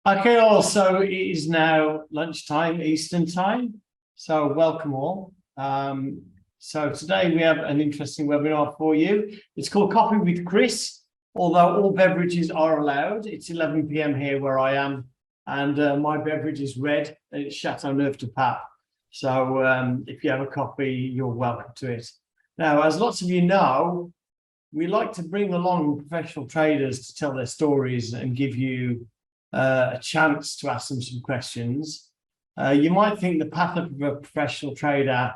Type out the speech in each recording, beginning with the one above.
Okay, also it is now lunchtime Eastern time, so welcome all. So today we have an interesting webinar for you. It's called Coffee with Chris, although all beverages are allowed. It's 11 p.m. here where I am, and my beverage is red, and it's Chateau Neuf de Pape. So if you have a coffee, you're welcome to it. Now, as lots of you know, we like to bring along professional traders to tell their stories and give you a chance to ask them some questions. You might think the path of a professional trader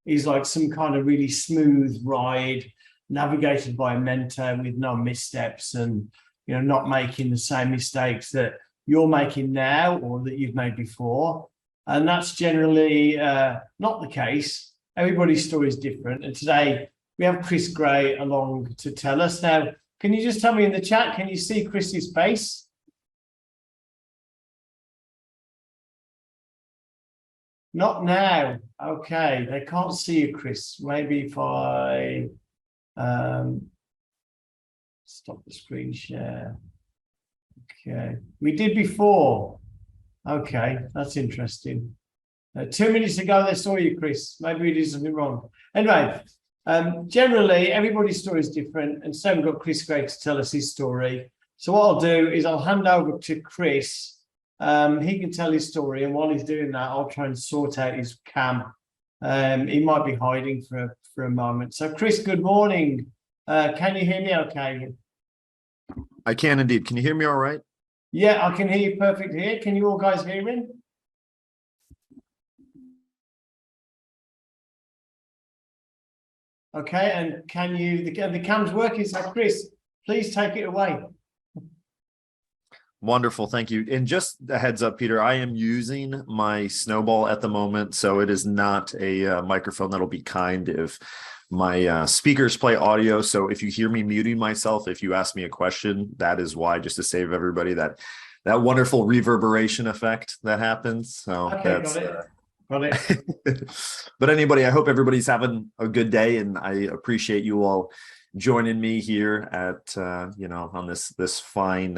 is like some kind of really smooth ride navigated by a mentor with no missteps and not making the same mistakes that you're making now or that you've made before. And that's generally not the case. Everybody's story is different. And today we have Chris Gray along to tell us. Now, can you just tell me in the chat, can you see Chris's face? Not now. Okay, they can't see you, Chris. Maybe if I stop the screen share. Okay, we did before. Okay, that's interesting. 2 minutes ago, they saw you, Chris. Maybe we did something wrong. Anyway, generally, everybody's story is different. And so we've got Chris Gray to tell us his story. So what I'll do is I'll hand over to Chris. He can tell his story, and while he's doing that, I'll try and sort out his cam. He might be hiding for a moment. So, Chris, good morning. Can you hear me okay? I can indeed. Can you hear me all right? Yeah, I can hear you perfect here. Can you all guys hear me? Okay, and can you, the cam's working, so Chris, please take it away. Wonderful. Thank you. And just a heads up, Peter, I am using my Snowball at the moment, so it is not a microphone that'll be kind if my speakers play audio. So if you hear me muting myself, if you ask me a question, that is why, just to save everybody that wonderful reverberation effect that happens. So okay, that's got it. But anybody, I hope everybody's having a good day, and I appreciate you all joining me here at on this fine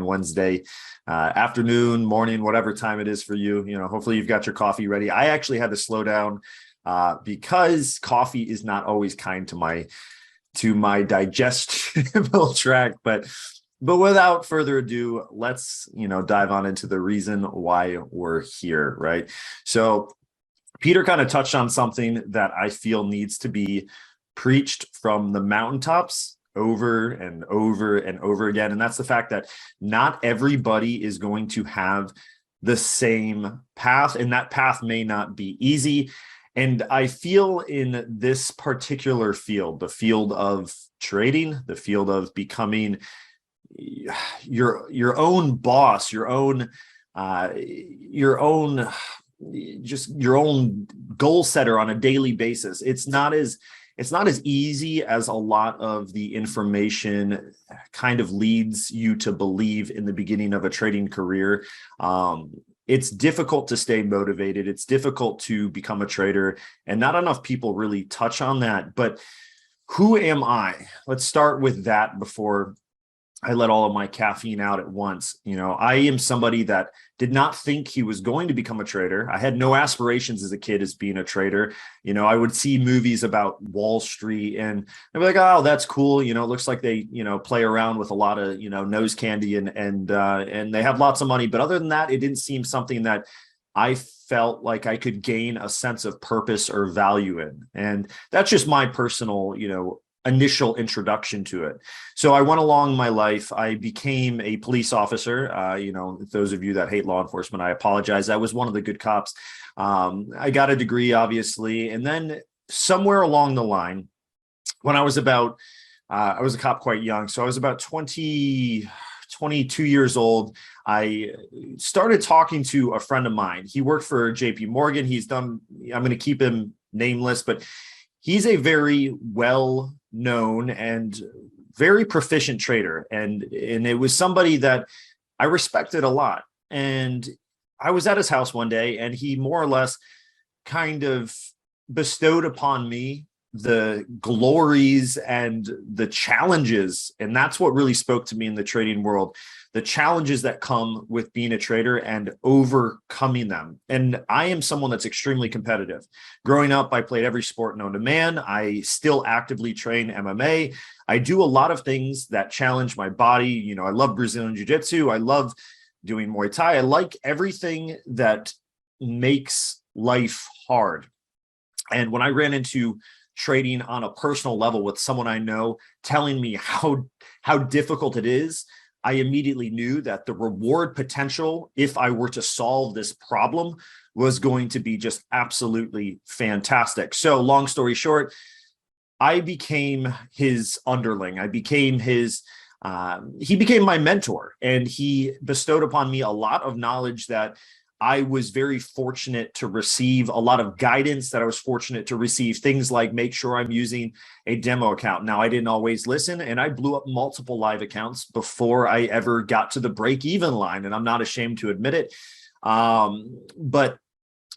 Wednesday afternoon, morning, whatever time it is for you. Hopefully you've got your coffee ready. I actually had to slow down because coffee is not always kind to my digestible tract, but without further ado, let's dive on into the reason why we're here, right? So Peter kind of touched on something that I feel needs to be preached from the mountaintops over and over and over again. And that's the fact that not everybody is going to have the same path, and that path may not be easy. And I feel in this particular field, the field of trading, the field of becoming your own boss, your own goal setter on a daily basis, it's not as easy as a lot of the information kind of leads you to believe in the beginning of a trading career. It's difficult to stay motivated. It's difficult to become a trader, and not enough people really touch on that. But who am I? Let's start with that before I let all of my caffeine out at once. I am somebody that did not think he was going to become a trader. I had no aspirations as a kid as being a trader. I would see movies about Wall Street and I'd be like, oh, that's cool. It looks like they, play around with a lot of, nose candy and they have lots of money. But other than that, it didn't seem something that I felt like I could gain a sense of purpose or value in. And that's just my personal, initial introduction to it. So I went along my life. I became a police officer. Those of you that hate law enforcement, I apologize. I was one of the good cops. I got a degree, obviously. And then somewhere along the line, when I was about, I was a cop quite young. So I was about 22 years old. I started talking to a friend of mine. He worked for JP Morgan. I'm going to keep him nameless, but he's a very well-known and very proficient trader. And it was somebody that I respected a lot. And I was at his house one day, and he more or less kind of bestowed upon me the glories and the challenges. And that's what really spoke to me in the trading world, the challenges that come with being a trader and overcoming them. And I am someone that's extremely competitive. Growing up, I played every sport known to man. I still actively train MMA. I do a lot of things that challenge my body. You know, I love Brazilian Jiu-Jitsu. I love doing Muay Thai. I like everything that makes life hard. And when I ran into trading on a personal level with someone I know telling me how difficult it is, I immediately knew that the reward potential, if I were to solve this problem, was going to be just absolutely fantastic. So long story short, I became his underling. I became his, he became my mentor, and he bestowed upon me a lot of knowledge that I was very fortunate to receive, a lot of guidance that I was fortunate to receive, things like make sure I'm using a demo account. Now, I didn't always listen, and I blew up multiple live accounts before I ever got to the break-even line, and I'm not ashamed to admit it. But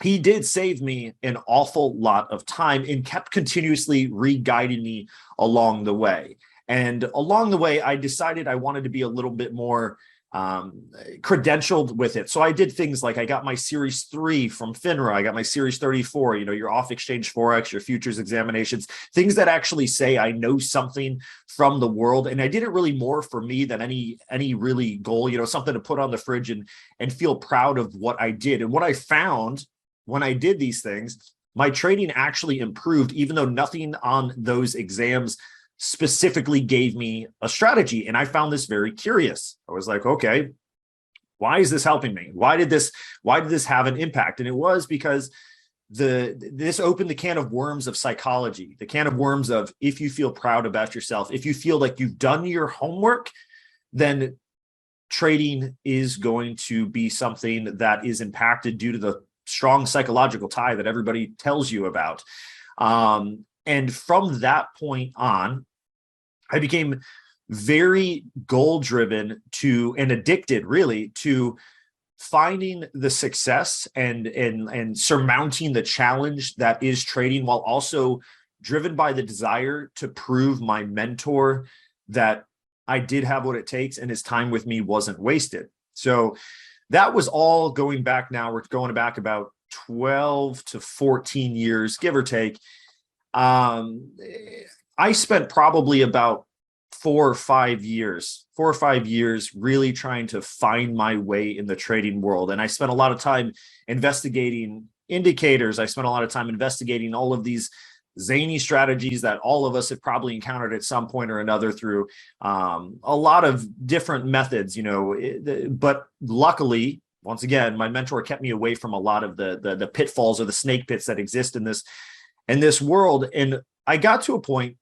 he did save me an awful lot of time and kept continuously re-guiding me along the way. And along the way, I decided I wanted to be a little bit more credentialed with it. So I did things like I got my Series 3 from FINRA. I got my Series 34, you know, your off-exchange Forex, your futures examinations, things that actually say I know something from the world. And I did it really more for me than any really goal, you know, something to put on the fridge and feel proud of what I did. And what I found when I did these things, my trading actually improved, even though nothing on those exams specifically gave me a strategy. And I found this very curious. I was like, okay, why is this helping me? Why did this have an impact? And it was because this opened the can of worms of psychology, the can of worms of, if you feel proud about yourself, if you feel like you've done your homework, then trading is going to be something that is impacted due to the strong psychological tie that everybody tells you about. And from that point on, I became very goal-driven and addicted, really, to finding the success and surmounting the challenge that is trading, while also driven by the desire to prove my mentor that I did have what it takes and his time with me wasn't wasted. So that was all going back now. We're going back about 12 to 14 years, give or take. I spent probably about 4 or 5 years really trying to find my way in the trading world. And I spent a lot of time investigating indicators. I spent a lot of time investigating all of these zany strategies that all of us have probably encountered at some point or another through a lot of different methods, you know, but luckily, once again, my mentor kept me away from a lot of the pitfalls or the snake pits that exist in this world. And I got to a point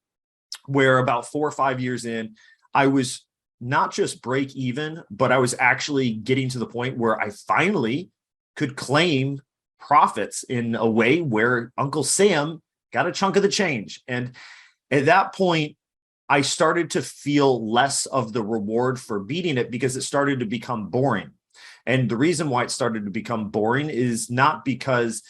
where about 4 or 5 years in, I was not just break even, but I was actually getting to the point where I finally could claim profits in a way where Uncle Sam got a chunk of the change. And at that point, I started to feel less of the reward for beating it because it started to become boring. And the reason why it started to become boring is not because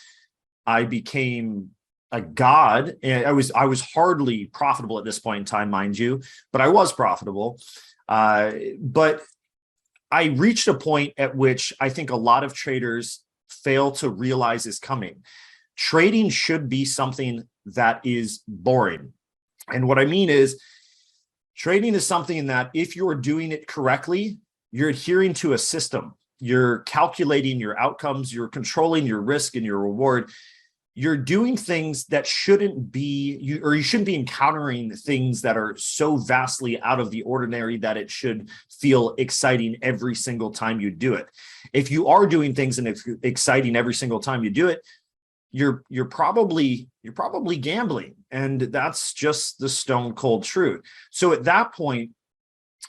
I became a god. And I was hardly profitable at this point in time, mind you, but I was profitable. But I reached a point at which I think a lot of traders fail to realize is coming. Trading should be something that is boring. And what I mean is, trading is something that if you're doing it correctly, you're adhering to a system. You're calculating your outcomes, you're controlling your risk and your reward. You're doing things that shouldn't be, you shouldn't be encountering things that are so vastly out of the ordinary that it should feel exciting every single time you do it. If you are doing things and it's exciting every single time you do it, you're probably gambling, and that's just the stone cold truth. So at that point,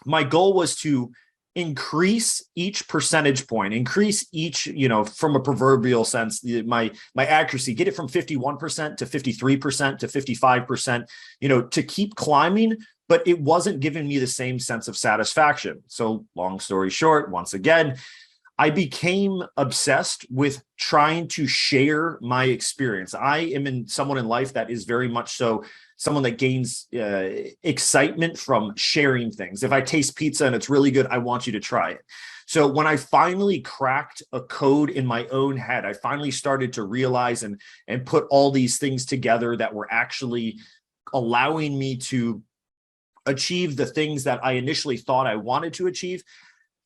my goal was to increase each percentage point, increase each, you know, from a proverbial sense, my accuracy, get it from 51% to 53% to 55%, you know, to keep climbing, but it wasn't giving me the same sense of satisfaction. So long story short, once again, I became obsessed with trying to share my experience. I am someone in life that is very much so someone that gains excitement from sharing things. If I taste pizza and it's really good, I want you to try it. So when I finally cracked a code in my own head, I finally started to realize and put all these things together that were actually allowing me to achieve the things that I initially thought I wanted to achieve.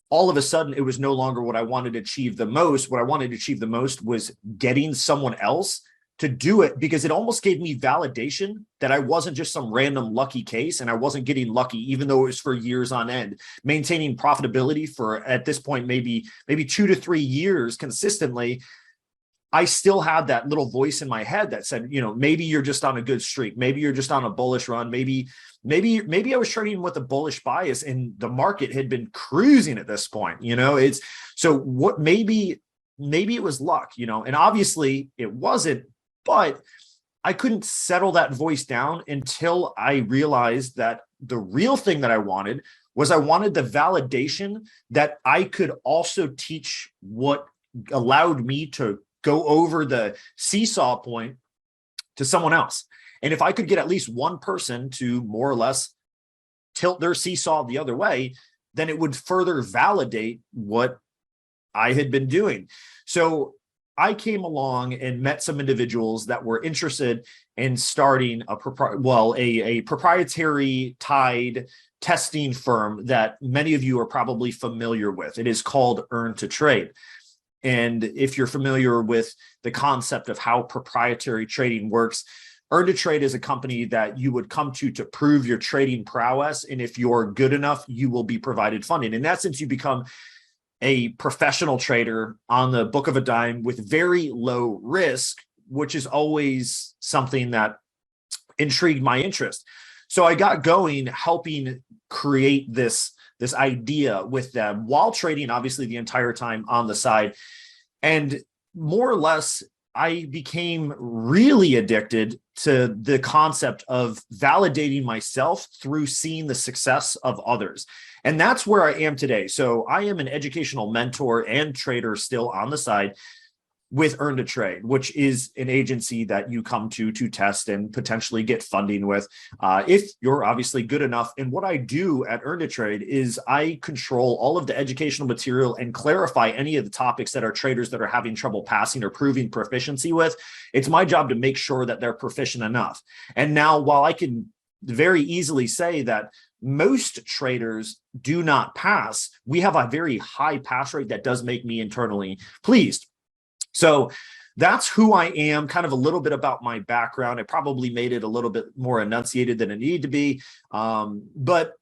All of a sudden, it was no longer what I wanted to achieve the most. What I wanted to achieve the most was getting someone else to do it, because it almost gave me validation that I wasn't just some random lucky case, and I wasn't getting lucky, even though it was for years on end, maintaining profitability for, at this point, maybe 2 to 3 years consistently. I still had that little voice in my head that said, maybe you're just on a good streak. Maybe you're just on a bullish run. Maybe I was trading with a bullish bias and the market had been cruising at this point. It's so what, maybe it was luck, and obviously it wasn't, but I couldn't settle that voice down until I realized that the real thing that I wanted the validation that I could also teach what allowed me to go over the seesaw point to someone else. And if I could get at least one person to more or less tilt their seesaw the other way, then it would further validate what I had been doing. So I came along and met some individuals that were interested in starting a proprietary tied testing firm that many of you are probably familiar with. It is called Earn to Trade. And if you're familiar with the concept of how proprietary trading works, Earn to Trade is a company that you would come to prove your trading prowess. And if you're good enough, you will be provided funding. In essence, you become a professional trader on the book of a dime with very low risk, which is always something that intrigued my interest. So I got going helping create this idea with them while trading, obviously, the entire time on the side. And more or less, I became really addicted to the concept of validating myself through seeing the success of others. And that's where I am today. So I am an educational mentor and trader still on the side with Earn to Trade, which is an agency that you come to test and potentially get funding with if you're obviously good enough. And what I do at Earn to Trade is I control all of the educational material and clarify any of the topics that our traders that are having trouble passing or proving proficiency with. It's my job to make sure that they're proficient enough. And now, while I can very easily say that most traders do not pass, we have a very high pass rate that does make me internally pleased. So that's who I am, kind of a little bit about my background. I probably made it a little bit more enunciated than it needed to be. But,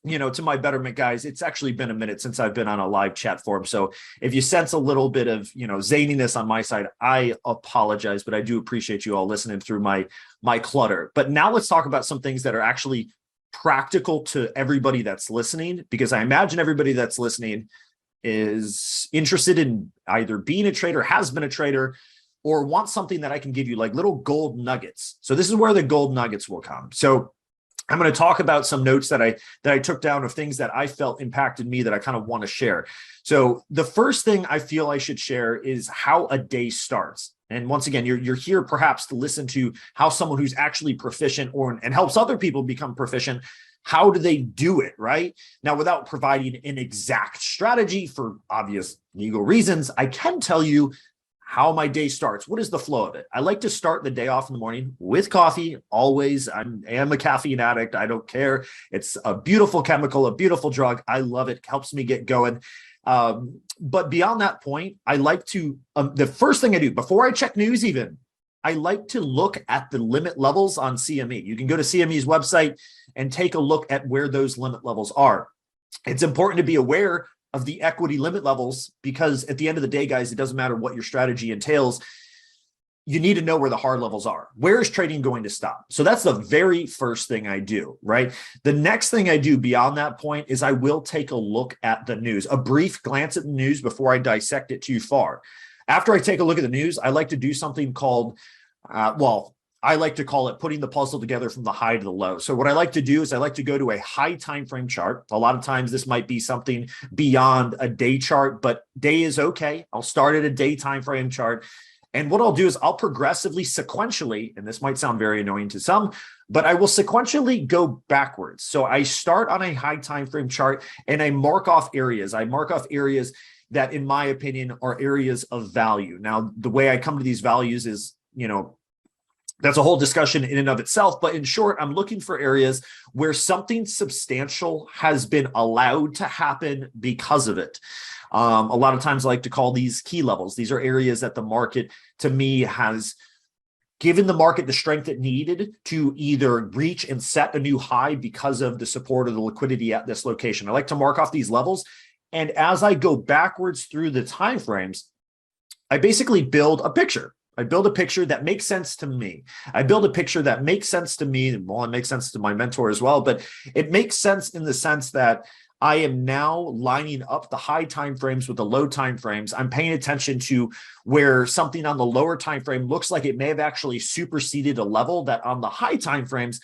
to my betterment, guys, it's actually been a minute since I've been on a live chat forum. So if you sense a little bit of, zaniness on my side, I apologize, but I do appreciate you all listening through my clutter. But now let's talk about some things that are actually practical to everybody that's listening, because I imagine everybody that's listening is interested in either being a trader, has been a trader, or wants something that I can give you, like little gold nuggets. So this is where the gold nuggets will come. So I'm going to talk about some notes that I took down of things that I felt impacted me that I kind of want to share. So the first thing I feel I should share is how a day starts. And once again, you're here perhaps to listen to how someone who's actually proficient and helps other people become proficient, how do they do it, right? Now, without providing an exact strategy for obvious legal reasons, I can tell you how my day starts. What is the flow of it? I like to start the day off in the morning with coffee. Always. I am a caffeine addict. I don't care. It's a beautiful chemical, a beautiful drug. I love it. Helps me get going. But beyond that point, I like to, the first thing I do before I check news even, I like to look at the limit levels on CME. You can go to CME's website and take a look at where those limit levels are. It's important to be aware of the equity limit levels, because at the end of the day, guys, it doesn't matter what your strategy entails. You need to know where the hard levels are. Where is trading going to stop? So that's the very first thing I do, right? The next thing I do beyond that point is I will take a look at the news, a brief glance at the news before I dissect it too far. After I take a look at the news, I like to do something called, I like to call it putting the puzzle together from the high to the low. So what I like to do is I like to go to a high time frame chart. A lot of times this might be something beyond a day chart, but day is okay. I'll start at a day time frame chart. And what I'll do is I'll progressively, sequentially, and this might sound very annoying to some, but I will sequentially go backwards. So I start on a high time frame chart and I mark off areas. I mark off areas that, in my opinion, are areas of value. Now, the way I come to these values is, that's a whole discussion in and of itself. But in short, I'm looking for areas where something substantial has been allowed to happen because of it. A lot of times I like to call these key levels. These are areas that the market, to me, has given the market the strength it needed to either reach and set a new high because of the support or the liquidity at this location. I like to mark off these levels. And as I go backwards through the timeframes, I basically build a picture. I build a picture that makes sense to me. I build a picture that makes sense to me. Well, it makes sense to my mentor as well, but it makes sense in the sense that I am now lining up the high time frames with the low time frames. I'm paying attention to where something on the lower time frame looks like it may have actually superseded a level that on the high time frames,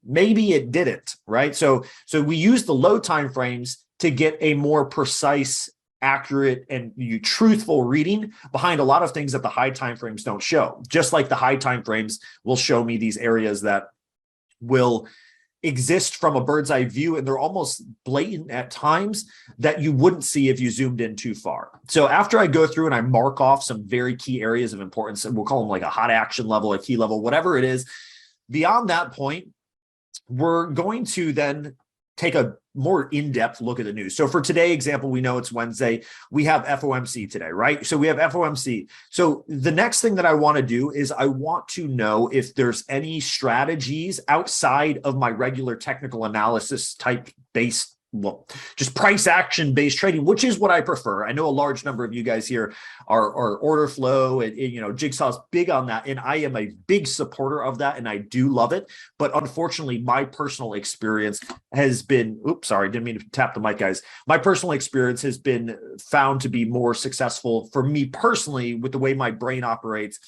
maybe it didn't, right? So we use the low time frames to get a more precise, accurate, and truthful reading behind a lot of things that the high time frames don't show. Just like the high time frames will show me these areas that will exist from a bird's eye view, and they're almost blatant at times that you wouldn't see if you zoomed in too far. So after I go through and I mark off some very key areas of importance, and we'll call them like a hot action level, a key level, whatever it is, beyond that point, we're going to then take a more in-depth look at the news. So for today example, we know it's Wednesday. We have FOMC today, right? So we have FOMC. So the next thing that I want to do is I want to know if there's any strategies outside of my regular technical analysis type based, well, just price action based trading, which is what I prefer. I know a large number of you guys here are order flow and Jigsaw's big on that. And I am a big supporter of that. And I do love it. But unfortunately, my personal experience has been, oops, sorry, didn't mean to tap the mic, guys. My personal experience has been found to be more successful for me personally with the way my brain operates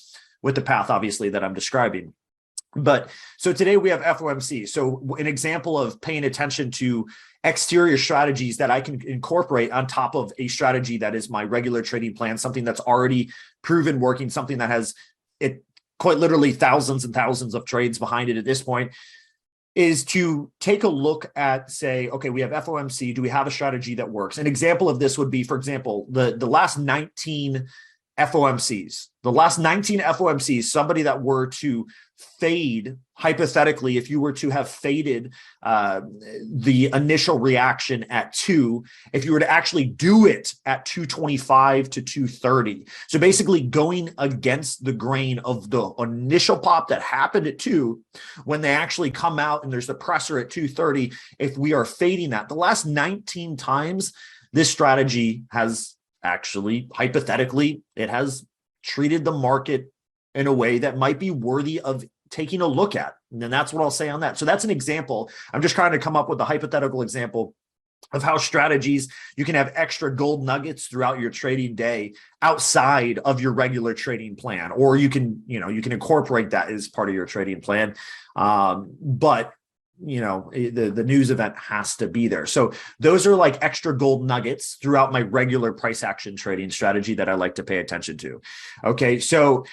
with the path, obviously, that I'm describing. But so today we have FOMC. So an example of paying attention to exterior strategies that I can incorporate on top of a strategy that is my regular trading plan, something that's already proven working, something that has it quite literally thousands and thousands of trades behind it at this point, is to take a look at, say, okay, we have FOMC. Do we have a strategy that works? An example of this would be, for example, the last 19 FOMCs. The last 19 FOMCs, somebody that were to fade, hypothetically, if you were to have faded the initial reaction at 2, if you were to actually do it at 225 to 230. So basically going against the grain of the initial pop that happened at 2, when they actually come out and there's the presser at 230, if we are fading that, the last 19 times this strategy has actually, hypothetically, it has treated the market in a way that might be worthy of taking a look at. And then that's what I'll say on that. So that's an example. I'm just trying to come up with a hypothetical example of how strategies, you can have extra gold nuggets throughout your trading day outside of your regular trading plan, or you can incorporate that as part of your trading plan. But the news event has to be there. So those are like extra gold nuggets throughout my regular price action trading strategy that I like to pay attention to. Okay. So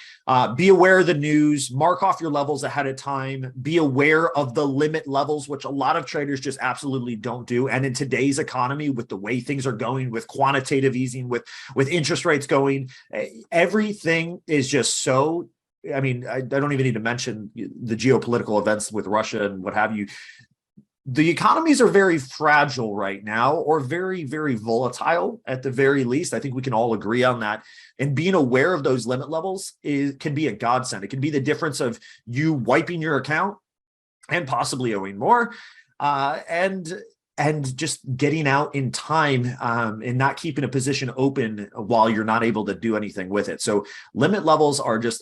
be aware of the news, mark off your levels ahead of time, be aware of the limit levels, which a lot of traders just absolutely don't do. And in today's economy, with the way things are going, with quantitative easing, with interest rates going, everything is just so, I mean, I don't even need to mention the geopolitical events with Russia and what have you. The economies are very fragile right now, or very, very volatile at the very least. I think we can all agree on that. And being aware of those limit levels can be a godsend. It can be the difference of you wiping your account and possibly owing more, and just getting out in time and not keeping a position open while you're not able to do anything with it. So limit levels are just,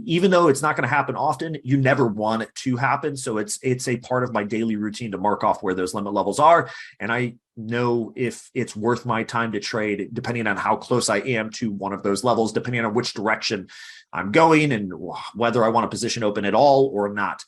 even though it's not going to happen often, you never want it to happen. So it's a part of my daily routine to mark off where those limit levels are. And I know if it's worth my time to trade, depending on how close I am to one of those levels, depending on which direction I'm going and whether I want a position open at all or not.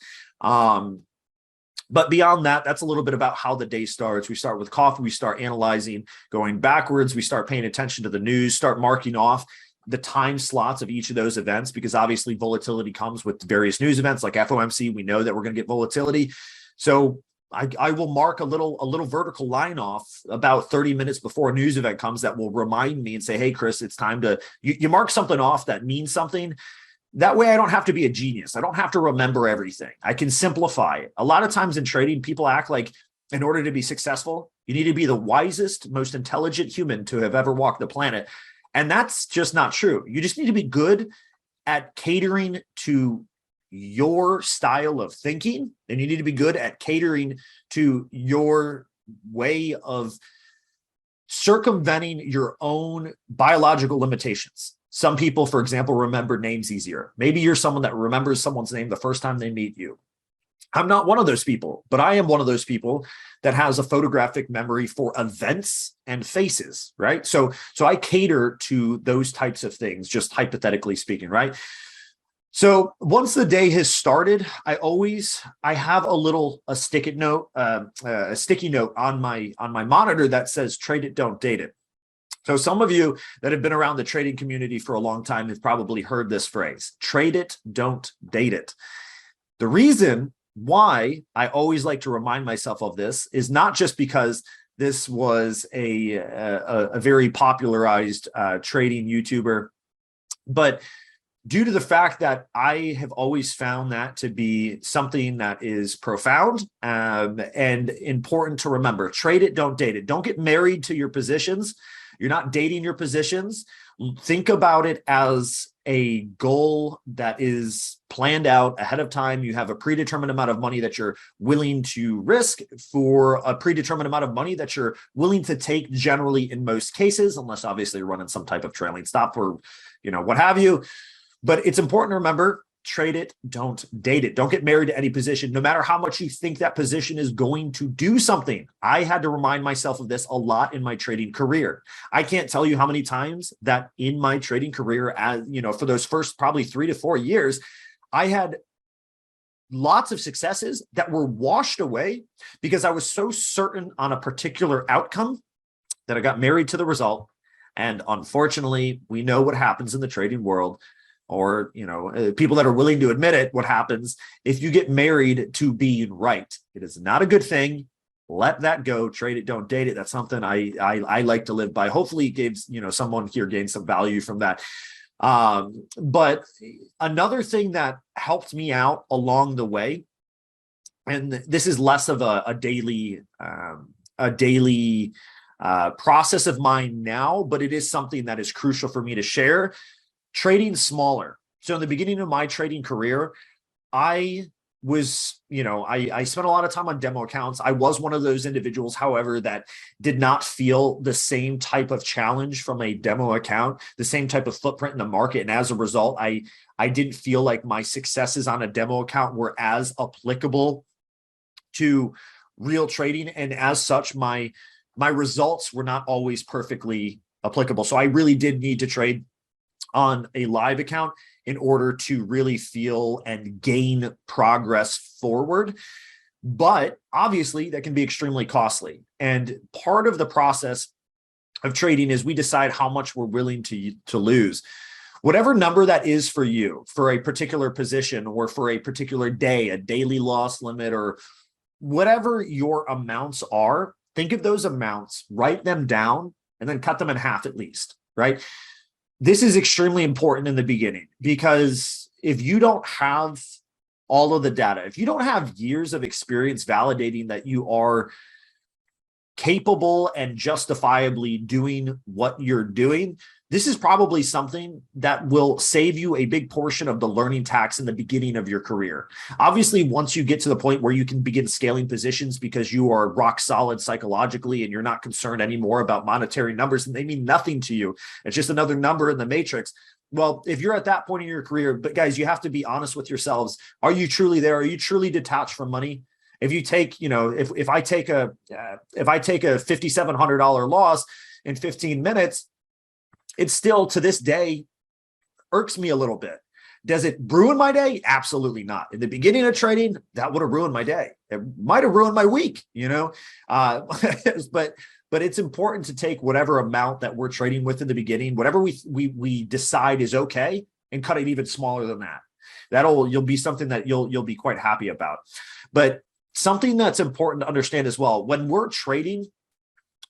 But beyond that, that's a little bit about how the day starts. We start with coffee, we start analyzing, going backwards, we start paying attention to the news, start marking off. the time slots of each of those events, because obviously volatility comes with various news events like FOMC. We know that we're going to get volatility. So I will mark a little vertical line off about 30 minutes before a news event comes that will remind me and say, hey, Chris, it's time to, you mark something off that means something. That way I don't have to be a genius. I don't have to remember everything. I can simplify it. A lot of times in trading, people act like in order to be successful, you need to be the wisest, most intelligent human to have ever walked the planet. And that's just not true. You just need to be good at catering to your style of thinking, and you need to be good at catering to your way of circumventing your own biological limitations. Some people, for example, remember names easier. Maybe you're someone that remembers someone's name the first time they meet you. I'm not one of those people, but I am one of those people that has a photographic memory for events and faces, right? So I cater to those types of things, just hypothetically speaking, right? So once the day has started, I have a sticky note on my monitor that says trade it, don't date it. So some of you that have been around the trading community for a long time have probably heard this phrase, trade it, don't date it. The reason why I always like to remind myself of this is not just because this was a very popularized trading YouTuber, but due to the fact that I have always found that to be something that is profound and important to remember. Trade it, don't date it. Don't get married to your positions. You're not dating your positions. Think about it as a goal that is planned out ahead of time. You have a predetermined amount of money that you're willing to risk for a predetermined amount of money that you're willing to take generally in most cases, unless obviously you're running some type of trailing stop or, what have you. But it's important to remember, trade it, don't date it. Don't get married to any position, no matter how much you think that position is going to do something. I had to remind myself of this a lot in my trading career. I can't tell you how many times that in my trading career, for those first probably 3 to 4 years, I had lots of successes that were washed away because I was so certain on a particular outcome that I got married to the result. And unfortunately, we know what happens in the trading world. Or, people that are willing to admit it, what happens if you get married to being right. It is not a good thing. Let that go. Trade it, don't date it. That's something I like to live by. Hopefully it gives, someone here gains some value from that. But another thing that helped me out along the way, and this is less of a daily process of mine now, but it is something that is crucial for me to share. Trading smaller. So in the beginning of my trading career, I was, I spent a lot of time on demo accounts. I was one of those individuals, however, that did not feel the same type of challenge from a demo account, the same type of footprint in the market. And as a result, I didn't feel like my successes on a demo account were as applicable to real trading. And as such, my results were not always perfectly applicable. So I really did need to trade on a live account in order to really feel and gain progress forward. But obviously that can be extremely costly. And part of the process of trading is we decide how much we're willing to lose. Whatever number that is for you, for a particular position or for a particular day, a daily loss limit, or whatever your amounts are, think of those amounts, write them down, and then cut them in half at least, right? This is extremely important in the beginning, because if you don't have all of the data, if you don't have years of experience validating that you are capable and justifiably doing what you're doing, this is probably something that will save you a big portion of the learning tax in the beginning of your career. Obviously, once you get to the point where you can begin scaling positions because you are rock solid psychologically and you're not concerned anymore about monetary numbers and they mean nothing to you, it's just another number in the matrix. Well, if you're at that point in your career, but guys, you have to be honest with yourselves. Are you truly there? Are you truly detached from money? If you take, if I take a $5,700 loss in 15 minutes, it still to this day irks me a little bit. Does it ruin my day? Absolutely not. In the beginning of trading, that would have ruined my day. It might have ruined my week, but but it's important to take whatever amount that we're trading with in the beginning, whatever we decide is okay, and cut it even smaller than that. You'll be something that you'll be quite happy about. But something that's important to understand as well, when we're trading,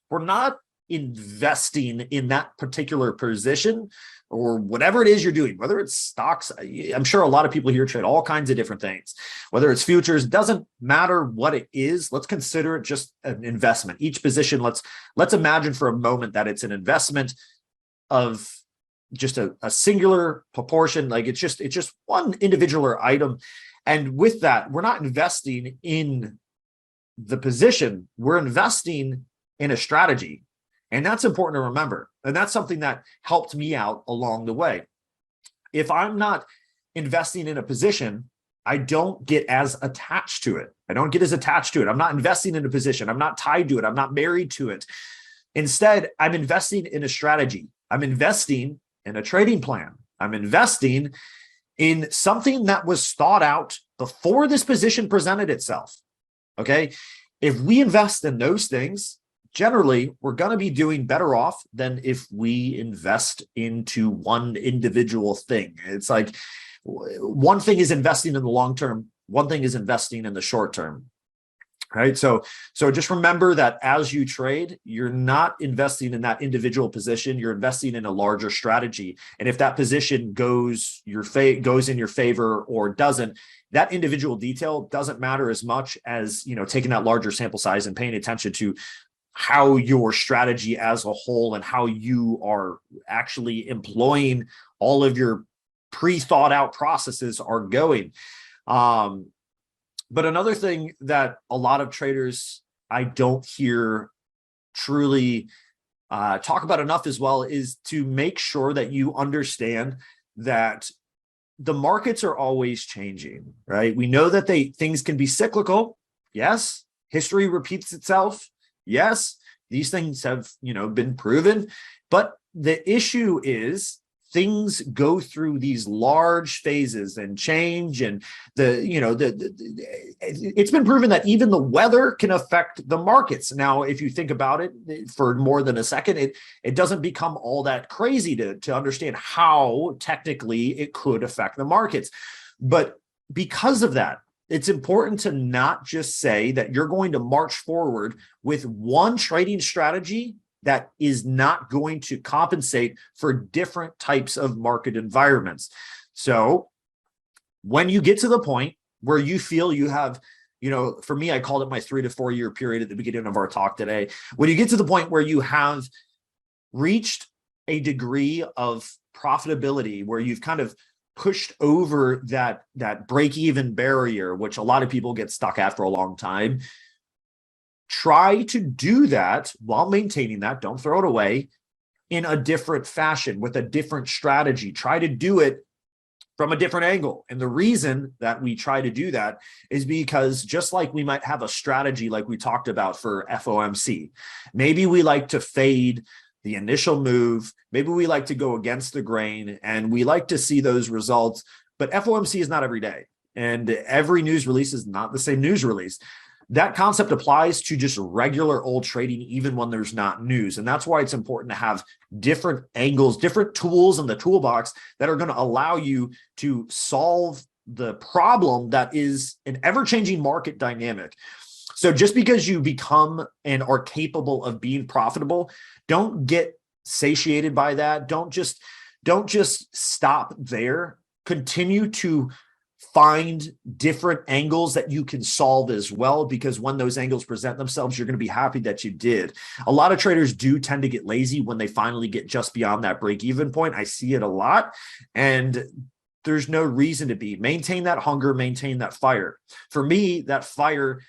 we're not investing in that particular position or whatever it is you're doing, whether it's stocks. I'm sure a lot of people here trade all kinds of different things, whether it's futures, doesn't matter what it is. Let's consider it just an investment. Each position, let's imagine for a moment that it's an investment of just a singular proportion. Like it's just one individual item. And with that, we're not investing in the position, we're investing in a strategy. And that's important to remember. And that's something that helped me out along the way. If I'm not investing in a position, I don't get as attached to it. I'm not investing in a position. I'm not tied to it. I'm not married to it. Instead, I'm investing in a strategy. I'm investing in a trading plan. I'm investing in something that was thought out before this position presented itself. Okay. If we invest in those things, generally, we're going to be doing better off than if we invest into one individual thing. It's like one thing is investing in the long term, one thing is investing in the short term. Right. So just remember that as you trade, you're not investing in that individual position, you're investing in a larger strategy. And if that position goes in your favor or doesn't, that individual detail doesn't matter as much as, taking that larger sample size and paying attention to how your strategy as a whole and how you are actually employing all of your pre-thought out processes are going. But another thing that a lot of traders I don't hear truly talk about enough as well is to make sure that you understand that the markets are always changing, right? We know that things can be cyclical. Yes. History repeats itself. Yes, these things have, been proven, but the issue is things go through these large phases and change, and it's been proven that even the weather can affect the markets. Now, if you think about it for more than a second, it doesn't become all that crazy to understand how technically it could affect the markets. But because of that, it's important to not just say that you're going to march forward with one trading strategy that is not going to compensate for different types of market environments. So when you get to the point where you feel you have, for me, I called it my 3 to 4 year period at the beginning of our talk today. When you get to the point where you have reached a degree of profitability where you've kind of pushed over that break-even barrier, which a lot of people get stuck at for a long time, try to do that while maintaining that. Don't throw it away in a different fashion with a different strategy. Try to do it from a different angle. And the reason that we try to do that is because just like we might have a strategy like we talked about for FOMC, maybe we like to fade the initial move. Maybe we like to go against the grain and we like to see those results, but FOMC is not every day. And every news release is not the same news release. That concept applies to just regular old trading, even when there's not news. And that's why it's important to have different angles, different tools in the toolbox that are going to allow you to solve the problem that is an ever-changing market dynamic. So just because you become and are capable of being profitable, don't get satiated by that. Don't just stop there. Continue to find different angles that you can solve as well, because when those angles present themselves, you're going to be happy that you did. A lot of traders do tend to get lazy when they finally get just beyond that break-even point. I see it a lot, and there's no reason to be. Maintain that hunger, maintain that fire. For me, that fire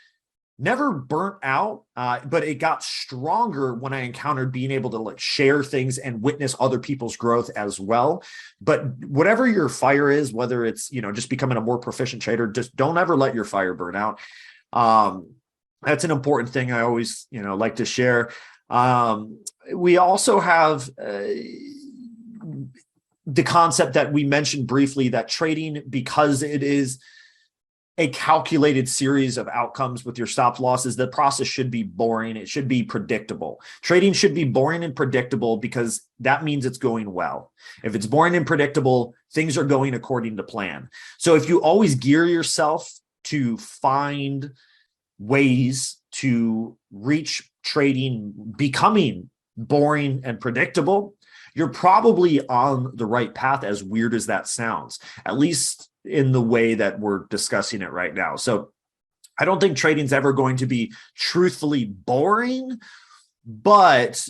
never burnt out, but it got stronger when I encountered being able to share things and witness other people's growth as well. But whatever your fire is, whether it's, just becoming a more proficient trader, just don't ever let your fire burn out. That's an important thing I always, like to share. We also have the concept that we mentioned briefly, that trading, because it is a calculated series of outcomes with your stop losses. The process should be boring. It should be predictable. Trading should be boring and predictable because that means it's going well. If it's boring and predictable, things are going according to plan. So if you always gear yourself to find ways to reach trading becoming boring and predictable, you're probably on the right path, as weird as that sounds, at least in the way that we're discussing it right now. So I don't think trading's ever going to be truthfully boring, but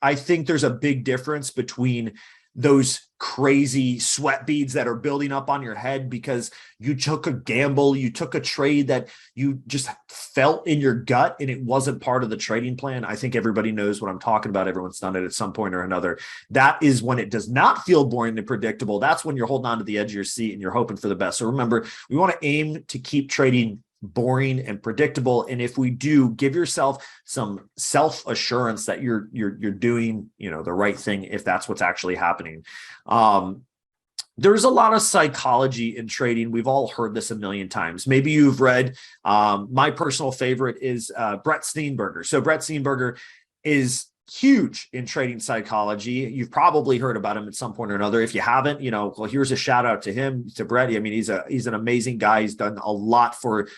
I think there's a big difference between those crazy sweat beads that are building up on your head because you took a gamble, you took a trade that you just felt in your gut and it wasn't part of the trading plan. I think everybody knows what I'm talking about. Everyone's done it at some point or another. That is when it does not feel boring and predictable. That's when you're holding on to the edge of your seat and you're hoping for the best. So remember, we want to aim to keep trading boring and predictable. And if we do, give yourself some self-assurance that you're doing, the right thing, if that's what's actually happening. There's a lot of psychology in trading. We've all heard this a million times. Maybe you've read, my personal favorite is Brett Steenberger. So Brett Steenberger is huge in trading psychology. You've probably heard about him at some point or another. If you haven't, well, here's a shout out to him, to Brett. I mean, he's an amazing guy. He's done a lot for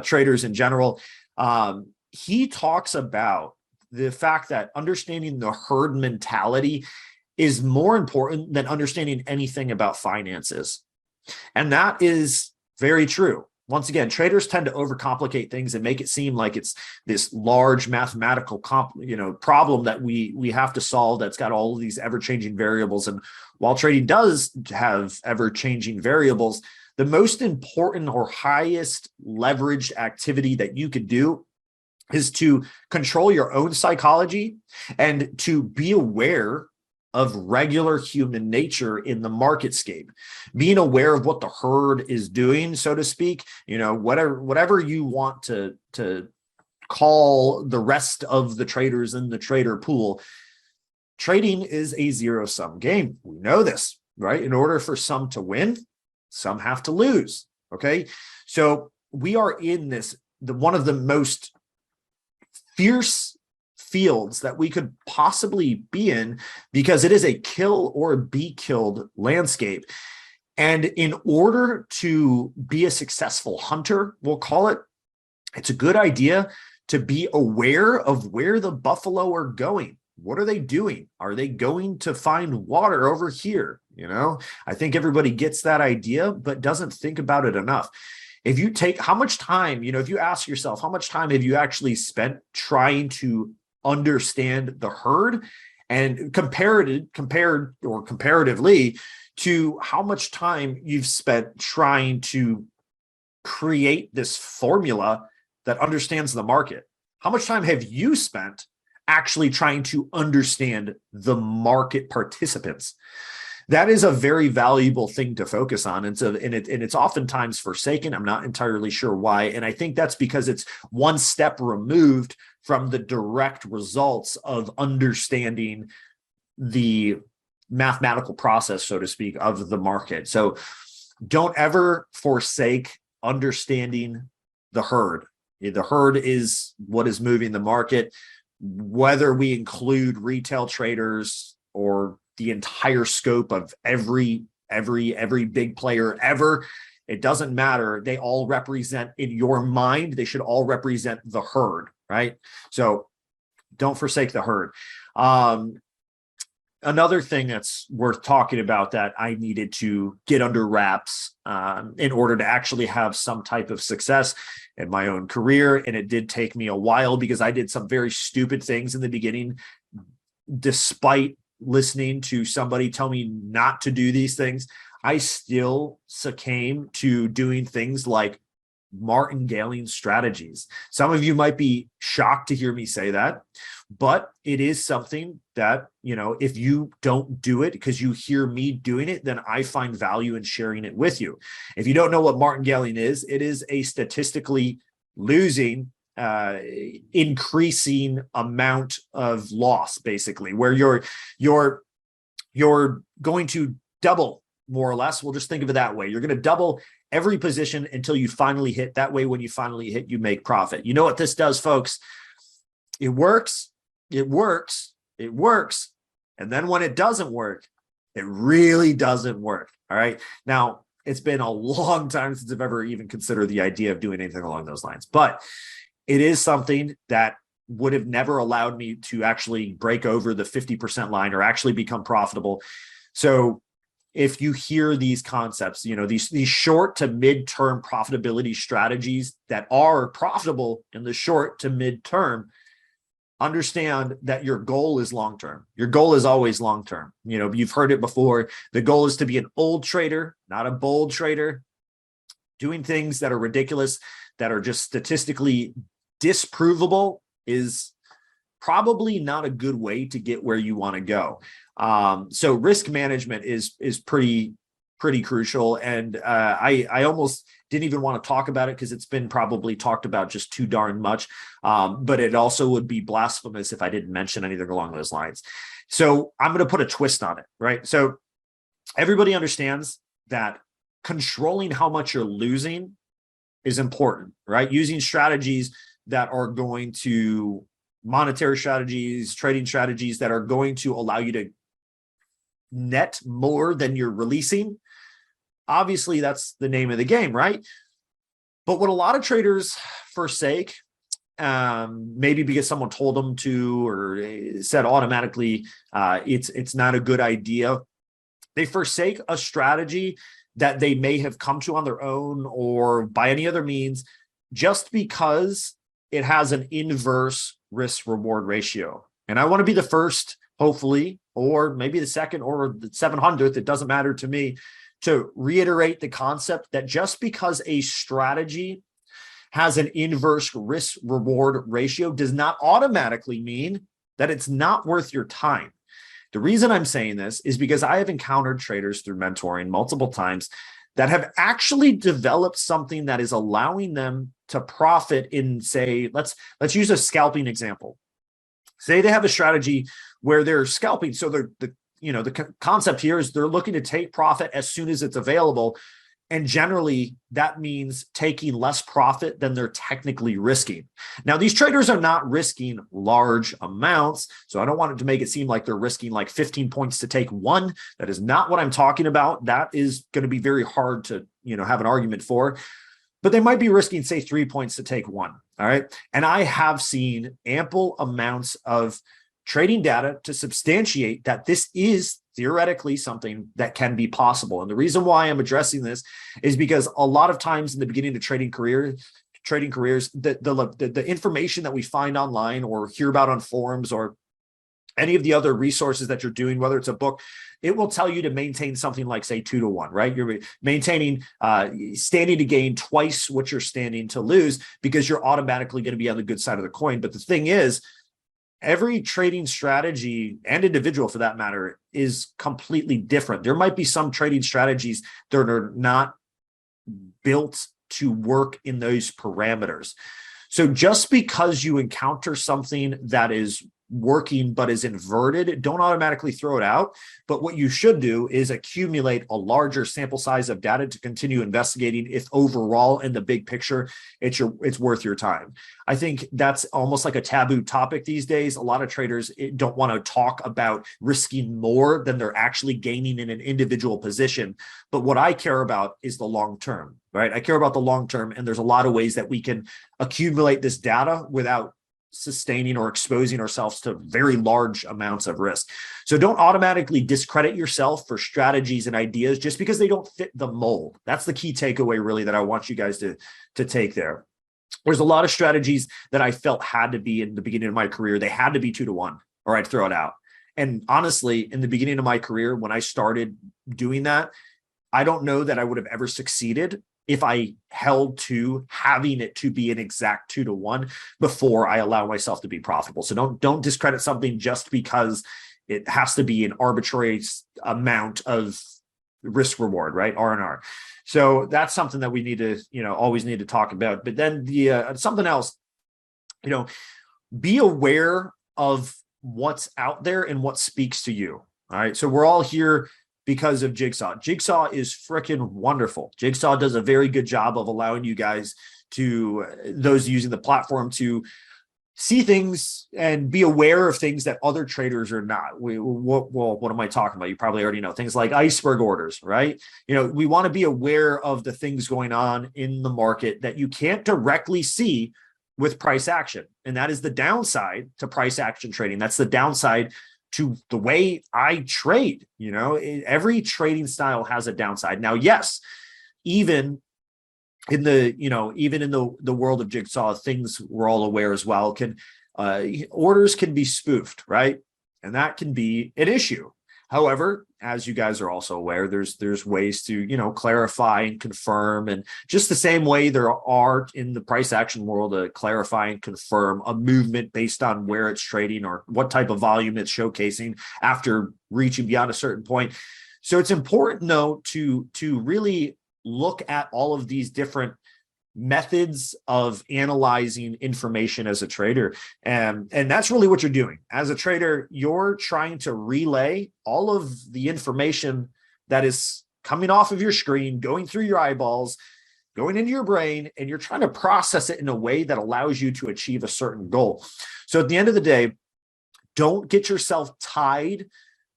traders in general. He talks about the fact that understanding the herd mentality is more important than understanding anything about finances. And that is very true. Once again, traders tend to overcomplicate things and make it seem like it's this large mathematical problem that we have to solve that's got all of these ever-changing variables. And while trading does have ever-changing variables, the most important or highest leveraged activity that you could do is to control your own psychology and to be aware of regular human nature in the marketscape, being aware of what the herd is doing, so to speak, whatever you want to call the rest of the traders in the trader pool. Trading is a zero-sum game. We know this, right? In order for some to win, some have to lose. Okay. So we are in one of the most fierce fields that we could possibly be in, because it is a kill or be killed landscape. And in order to be a successful hunter, we'll call it, it's a good idea to be aware of where the buffalo are going. What are they doing? Are they going to find water over here? I think everybody gets that idea, but doesn't think about it enough. If you take how much time, if you ask yourself, how much time have you actually spent trying to understand the herd, and compared or comparatively to how much time you've spent trying to create this formula that understands the market? How much time have you spent actually trying to understand the market participants? That is a very valuable thing to focus on. And it's oftentimes forsaken. I'm not entirely sure why. And I think that's because it's one step removed from the direct results of understanding the mathematical process, so to speak, of the market. So don't ever forsake understanding the herd. The herd is what is moving the market, whether we include retail traders or the entire scope of every big player ever. It doesn't matter. They all represent, in your mind, they should all represent the herd, right? So don't forsake the herd. Another thing that's worth talking about that I needed to get under wraps in order to actually have some type of success in my own career. And it did take me a while because I did some very stupid things in the beginning, despite listening to somebody tell me not to do these things. I still succumb to doing things like martingale strategies. Some of you might be shocked to hear me say that, but it is something that, if you don't do it because you hear me doing it, then I find value in sharing it with you. If you don't know what martingaling is, it is a statistically losing increasing amount of loss, basically, where you're going to double, more or less. We'll just think of it that way. You're going to double every position until you finally hit. That way, when you finally hit, you make profit. You know what this does, folks? It works, it works, it works. And then when it doesn't work, it really doesn't work. All right. Now, it's been a long time since I've ever even considered the idea of doing anything along those lines, but it is something that would have never allowed me to actually break over the 50% line or actually become profitable. So if you hear these concepts, these short to mid-term profitability strategies that are profitable in the short to mid-term, understand that your goal is long-term. Your goal is always long-term. You've heard it before. The goal is to be an old trader, not a bold trader, doing things that are ridiculous, that are just statistically disprovable is probably not a good way to get where you want to go. So risk management is pretty crucial. And I almost didn't even want to talk about it because it's been probably talked about just too darn much. But it also would be blasphemous if I didn't mention anything along those lines. So I'm going to put a twist on it, right? So everybody understands that controlling how much you're losing is important, right? Using strategies that are going to monetary strategies, trading strategies that are going to allow you to net more than you're releasing. Obviously, that's the name of the game, right? But what a lot of traders forsake, maybe because someone told them to or said automatically it's not a good idea, they forsake a strategy that they may have come to on their own or by any other means just because it has an inverse risk reward ratio. And I want to be the first, hopefully, or maybe the second or the 700th, it doesn't matter to me, to reiterate the concept that just because a strategy has an inverse risk reward ratio does not automatically mean that it's not worth your time. The reason I'm saying this is because I have encountered traders through mentoring multiple times that have actually developed something that is allowing them to profit in, say, let's use a scalping example. Say they have a strategy where they're scalping. So the concept here is they're looking to take profit as soon as it's available. And generally, that means taking less profit than they're technically risking. Now, these traders are not risking large amounts, so I don't want it to make it seem like they're risking like 15 points to take one. That is not what I'm talking about. That is going to be very hard to have an argument for. But they might be risking, say, 3 points to take one. All right. And I have seen ample amounts of trading data to substantiate that this is theoretically something that can be possible. And the reason why I'm addressing this is because a lot of times in the beginning of trading careers, the information that we find online or hear about on forums or any of the other resources that you're doing, whether it's a book, it will tell you to maintain something like, say, 2 to 1, right? You're maintaining standing to gain twice what you're standing to lose because you're automatically going to be on the good side of the coin. But the thing is, every trading strategy and individual for that matter is completely different. There might be some trading strategies that are not built to work in those parameters. So just because you encounter something that is working but is inverted, don't automatically throw it out. But what you should do is accumulate a larger sample size of data to continue investigating if overall in the big picture it's worth your time. I think that's almost like a taboo topic these days. A lot of traders don't want to talk about risking more than they're actually gaining in an individual position. But what I care about is the long term, right? I care about the long term, and there's a lot of ways that we can accumulate this data without sustaining or exposing ourselves to very large amounts of risk. So don't automatically discredit yourself for strategies and ideas just because they don't fit the mold. That's the key takeaway really that I want you guys to take there. There's a lot of strategies that I felt had to be in the beginning of my career. They had to be 2 to 1 or I'd throw it out. And honestly, in the beginning of my career, when I started doing that, I don't know that I would have ever succeeded if I held to having it to be an exact 2 to 1 before I allow myself to be profitable. So don't discredit something just because it has to be an arbitrary amount of risk reward, right? R&R. So that's something that we need to, always need to talk about. But then something else, be aware of what's out there and what speaks to you. All right. So we're all here because of Jigsaw. Jigsaw is freaking wonderful. Jigsaw does a very good job of allowing you guys to, those using the platform, to see things and be aware of things that other traders are not. What am I talking about? You probably already know things like iceberg orders, right? We want to be aware of the things going on in the market that you can't directly see with price action. And that is the downside to price action trading. That's the downside to the way I trade. Every trading style has a downside. Now, yes, even in the world of Jigsaw, things we're all aware as well, orders can be spoofed, right? And that can be an issue. However, as you guys are also aware, there's ways to, clarify and confirm, and just the same way there are in the price action world to clarify and confirm a movement based on where it's trading or what type of volume it's showcasing after reaching beyond a certain point. So it's important, though, to really look at all of these different methods of analyzing information as a trader. And that's really what you're doing. As a trader, you're trying to relay all of the information that is coming off of your screen, going through your eyeballs, going into your brain, and you're trying to process it in a way that allows you to achieve a certain goal. So at the end of the day, don't get yourself tied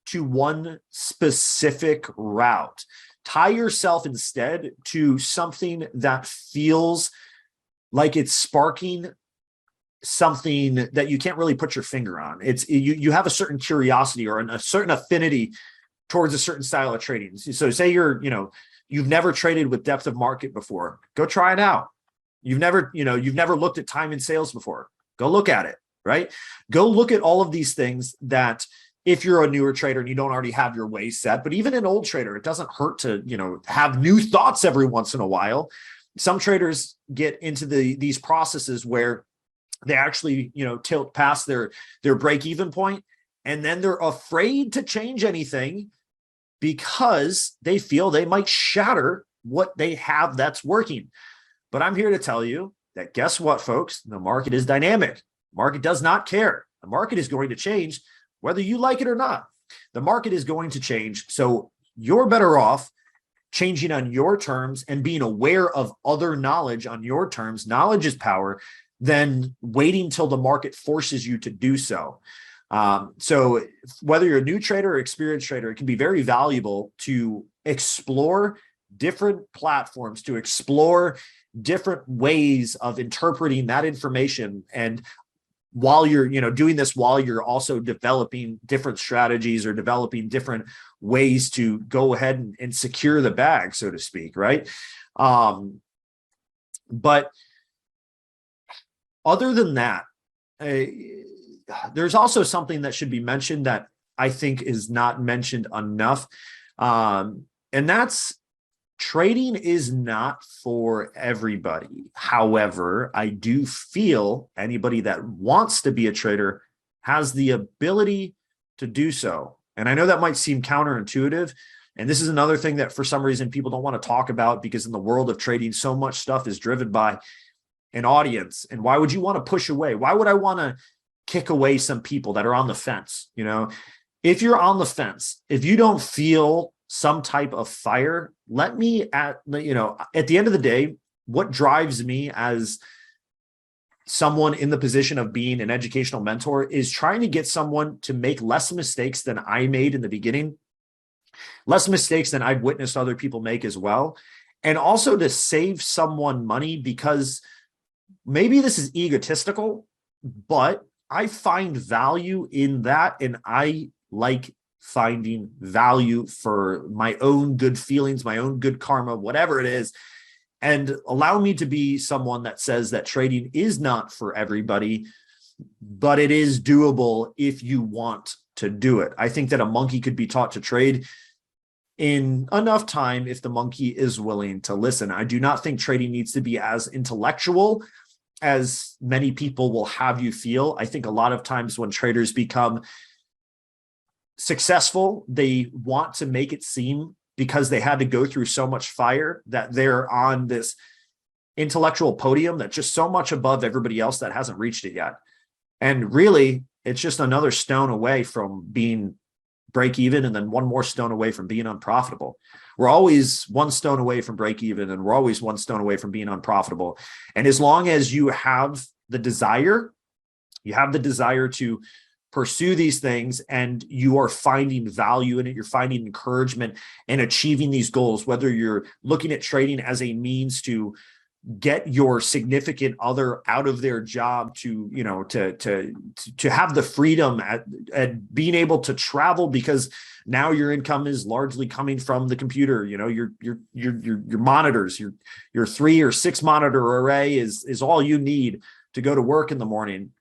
to one specific route. Tie yourself instead to something that feels like it's sparking something that you can't really put your finger on. It's you have a certain curiosity or a certain affinity towards a certain style of trading. So say you've never traded with depth of market before. Go try it out. You've never looked at time and sales before. Go look at it, right? Go look at all of these things that, if you're a newer trader and you don't already have your way set, but even an old trader, it doesn't hurt to, have new thoughts every once in a while. Some traders get into these processes where they actually, tilt past their break-even point, and then they're afraid to change anything because they feel they might shatter what they have that's working. But I'm here to tell you that, guess what, folks? The market is dynamic. The market does not care. The market is going to change whether you like it or not. The market is going to change. So you're better off changing on your terms and being aware of other knowledge on your terms. Knowledge is power, than waiting till the market forces you to do so. So whether you're a new trader or experienced trader, it can be very valuable to explore different platforms, to explore different ways of interpreting that information. And while you're, doing this, while you're also developing different strategies or developing different ways to go ahead and secure the bag, so to speak, right? But other than that, there's also something that should be mentioned that I think is not mentioned enough. And that's trading is not for everybody. However, I do feel anybody that wants to be a trader has the ability to do so. And I know that might seem counterintuitive. And this is another thing that for some reason people don't want to talk about, because in the world of trading, so much stuff is driven by an audience. And why would you want to push away? Why would I want to kick away some people that are on the fence? If you're on the fence, if you don't feel some type of fire, at the end of the day, what drives me as someone in the position of being an educational mentor is trying to get someone to make less mistakes than I made in the beginning, less mistakes than I've witnessed other people make as well. And also to save someone money, because maybe this is egotistical, but I find value in that. And I like finding value for my own good feelings, my own good karma, whatever it is, and allow me to be someone that says that trading is not for everybody, but it is doable if you want to do it. I think that a monkey could be taught to trade in enough time if the monkey is willing to listen. I do not think trading needs to be as intellectual as many people will have you feel. I think a lot of times when traders become successful, they want to make it seem, because they had to go through so much fire, that they're on this intellectual podium that's just so much above everybody else that hasn't reached it yet. And really, it's just another stone away from being break even and then one more stone away from being unprofitable. We're always one stone away from break even, and we're always one stone away from being unprofitable. And as long as you have the desire to pursue these things, and you are finding value in it, you're finding encouragement and achieving these goals, whether you're looking at trading as a means to get your significant other out of their job, to have the freedom at being able to travel, because now your income is largely coming from the computer. Your monitors, your 3 or 6 monitor array is all you need to go to work in the morning.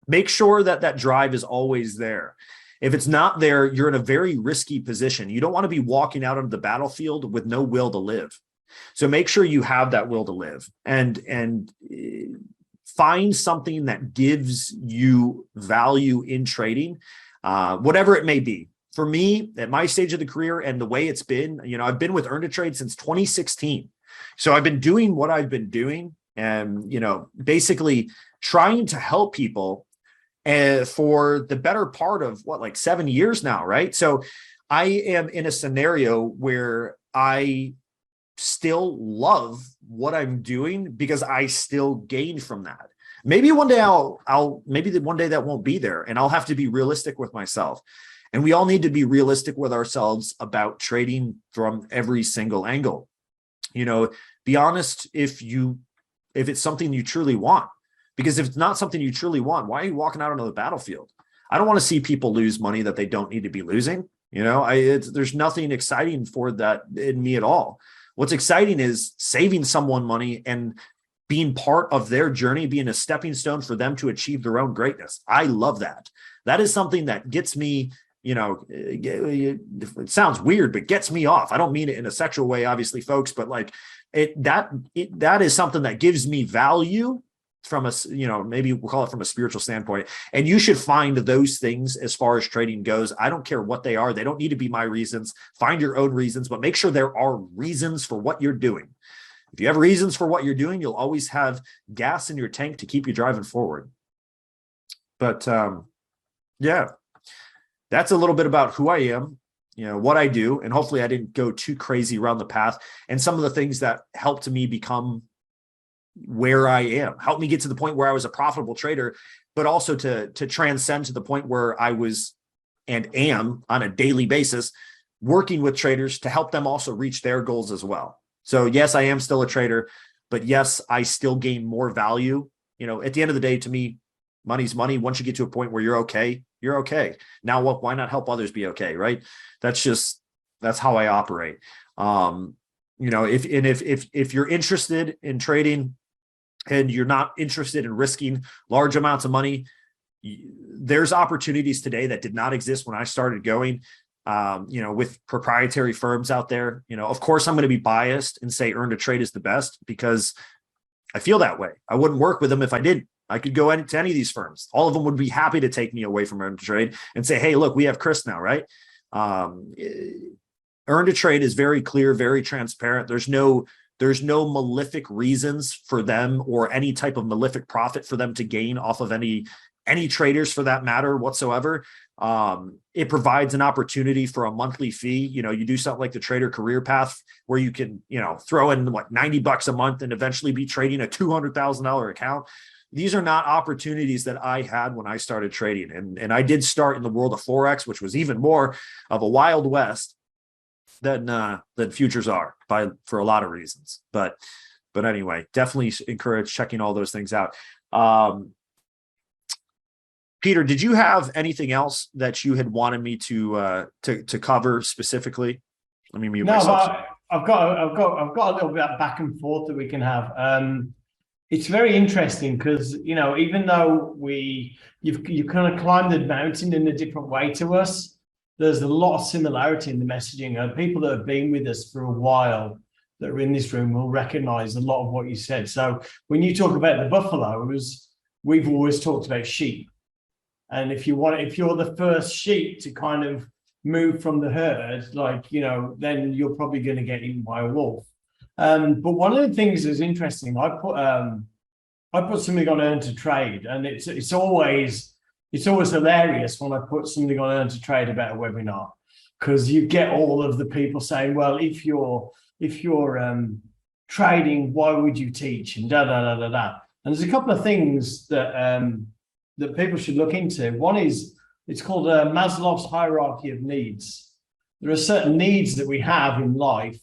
Make sure that drive is always there. If it's not there, you're in a very risky position. You don't want to be walking out onto the battlefield with no will to live. So make sure you have that will to live, and find something that gives you value in trading, whatever it may be. For me, at my stage of the career and the way it's been, I've been with Earn to Trade since 2016. So I've been doing what I've been doing, and, basically trying to help people for the better part of 7 years now, right? So I am in a scenario where I still love what I'm doing because I still gain from that. Maybe one day one day that won't be there, and I'll have to be realistic with myself. And we all need to be realistic with ourselves about trading from every single angle. Be honest if it's something you truly want, because if it's not something you truly want, why are you walking out onto the battlefield? I don't want to see people lose money that they don't need to be losing. There's nothing exciting for that in me at all. What's exciting is saving someone money and being part of their journey, being a stepping stone for them to achieve their own greatness. I love that. That is something that gets me, it sounds weird, but gets me off. I don't mean it in a sexual way, obviously, folks, but that is something that gives me value from maybe we'll call it from a spiritual standpoint. And you should find those things as far as trading goes. I don't care what they are. They don't need to be my reasons. Find your own reasons, but make sure there are reasons for what you're doing. If you have reasons for what you're doing, you'll always have gas in your tank to keep you driving forward. But yeah, that's a little bit about who I am, what I do. And hopefully I didn't go too crazy around the path, and some of the things that helped me become where I am, helped me get to the point where I was a profitable trader, but also to transcend to the point where I was and am on a daily basis working with traders to help them also reach their goals as well. So yes, I am still a trader, but yes, I still gain more value. At the end of the day, to me, money's money. Once you get to a point where you're okay, you're okay. Now, why not help others be okay, right? That's how I operate. If you're interested in trading and you're not interested in risking large amounts of money, there's opportunities today that did not exist when I started going, with proprietary firms out there. Of course, I'm going to be biased and say Earn to Trade is the best because I feel that way. I wouldn't work with them if I didn't. I could go to any of these firms. All of them would be happy to take me away from Earn to Trade and say, hey, look, we have Chris now, right? Earn to Trade is very clear, very transparent. There's no malefic reasons for them or any type of malefic profit for them to gain off of any traders for that matter whatsoever. It provides an opportunity for a monthly fee. You do something like the Trader Career Path where you can, throw in $90 a month and eventually be trading a $200,000 account. These are not opportunities that I had when I started trading. And I did start in the world of Forex, which was even more of a Wild West than futures are for a lot of reasons. But anyway, definitely encourage checking all those things out. Peter, did you have anything else that you had wanted me to cover specifically? Let me mute myself. I've got a little bit of back and forth that we can have. It's very interesting because even though you've kind of climbed the mountain in a different way to us, there's a lot of similarity in the messaging. And people that have been with us for a while that are in this room will recognize a lot of what you said. So when you talk about the buffaloes, we've always talked about sheep. And if you're the first sheep to kind of move from the herd, then you're probably going to get eaten by a wolf. But one of the things that's interesting, I put something on Earn to Trade, and it's always it's always hilarious when I put something on Earn to Trade about a webinar, because you get all of the people saying, well, if you're trading, why would you teach? And da da da da da. And there's a couple of things that that people should look into. One is, it's called Maslow's hierarchy of needs. There are certain needs that we have in life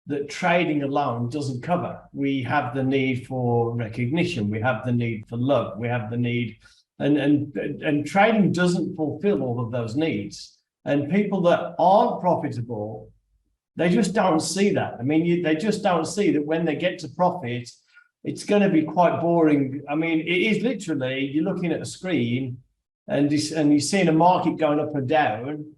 that trading alone doesn't cover. We have the need for recognition. We have the need for love. We have the need, and trading doesn't fulfill all of those needs. And people that aren't profitable, they just don't see that. I mean, they just don't see that when they get to profit, it's going to be quite boring. I mean, it is literally, you're looking at a screen and you're seeing a market going up and down,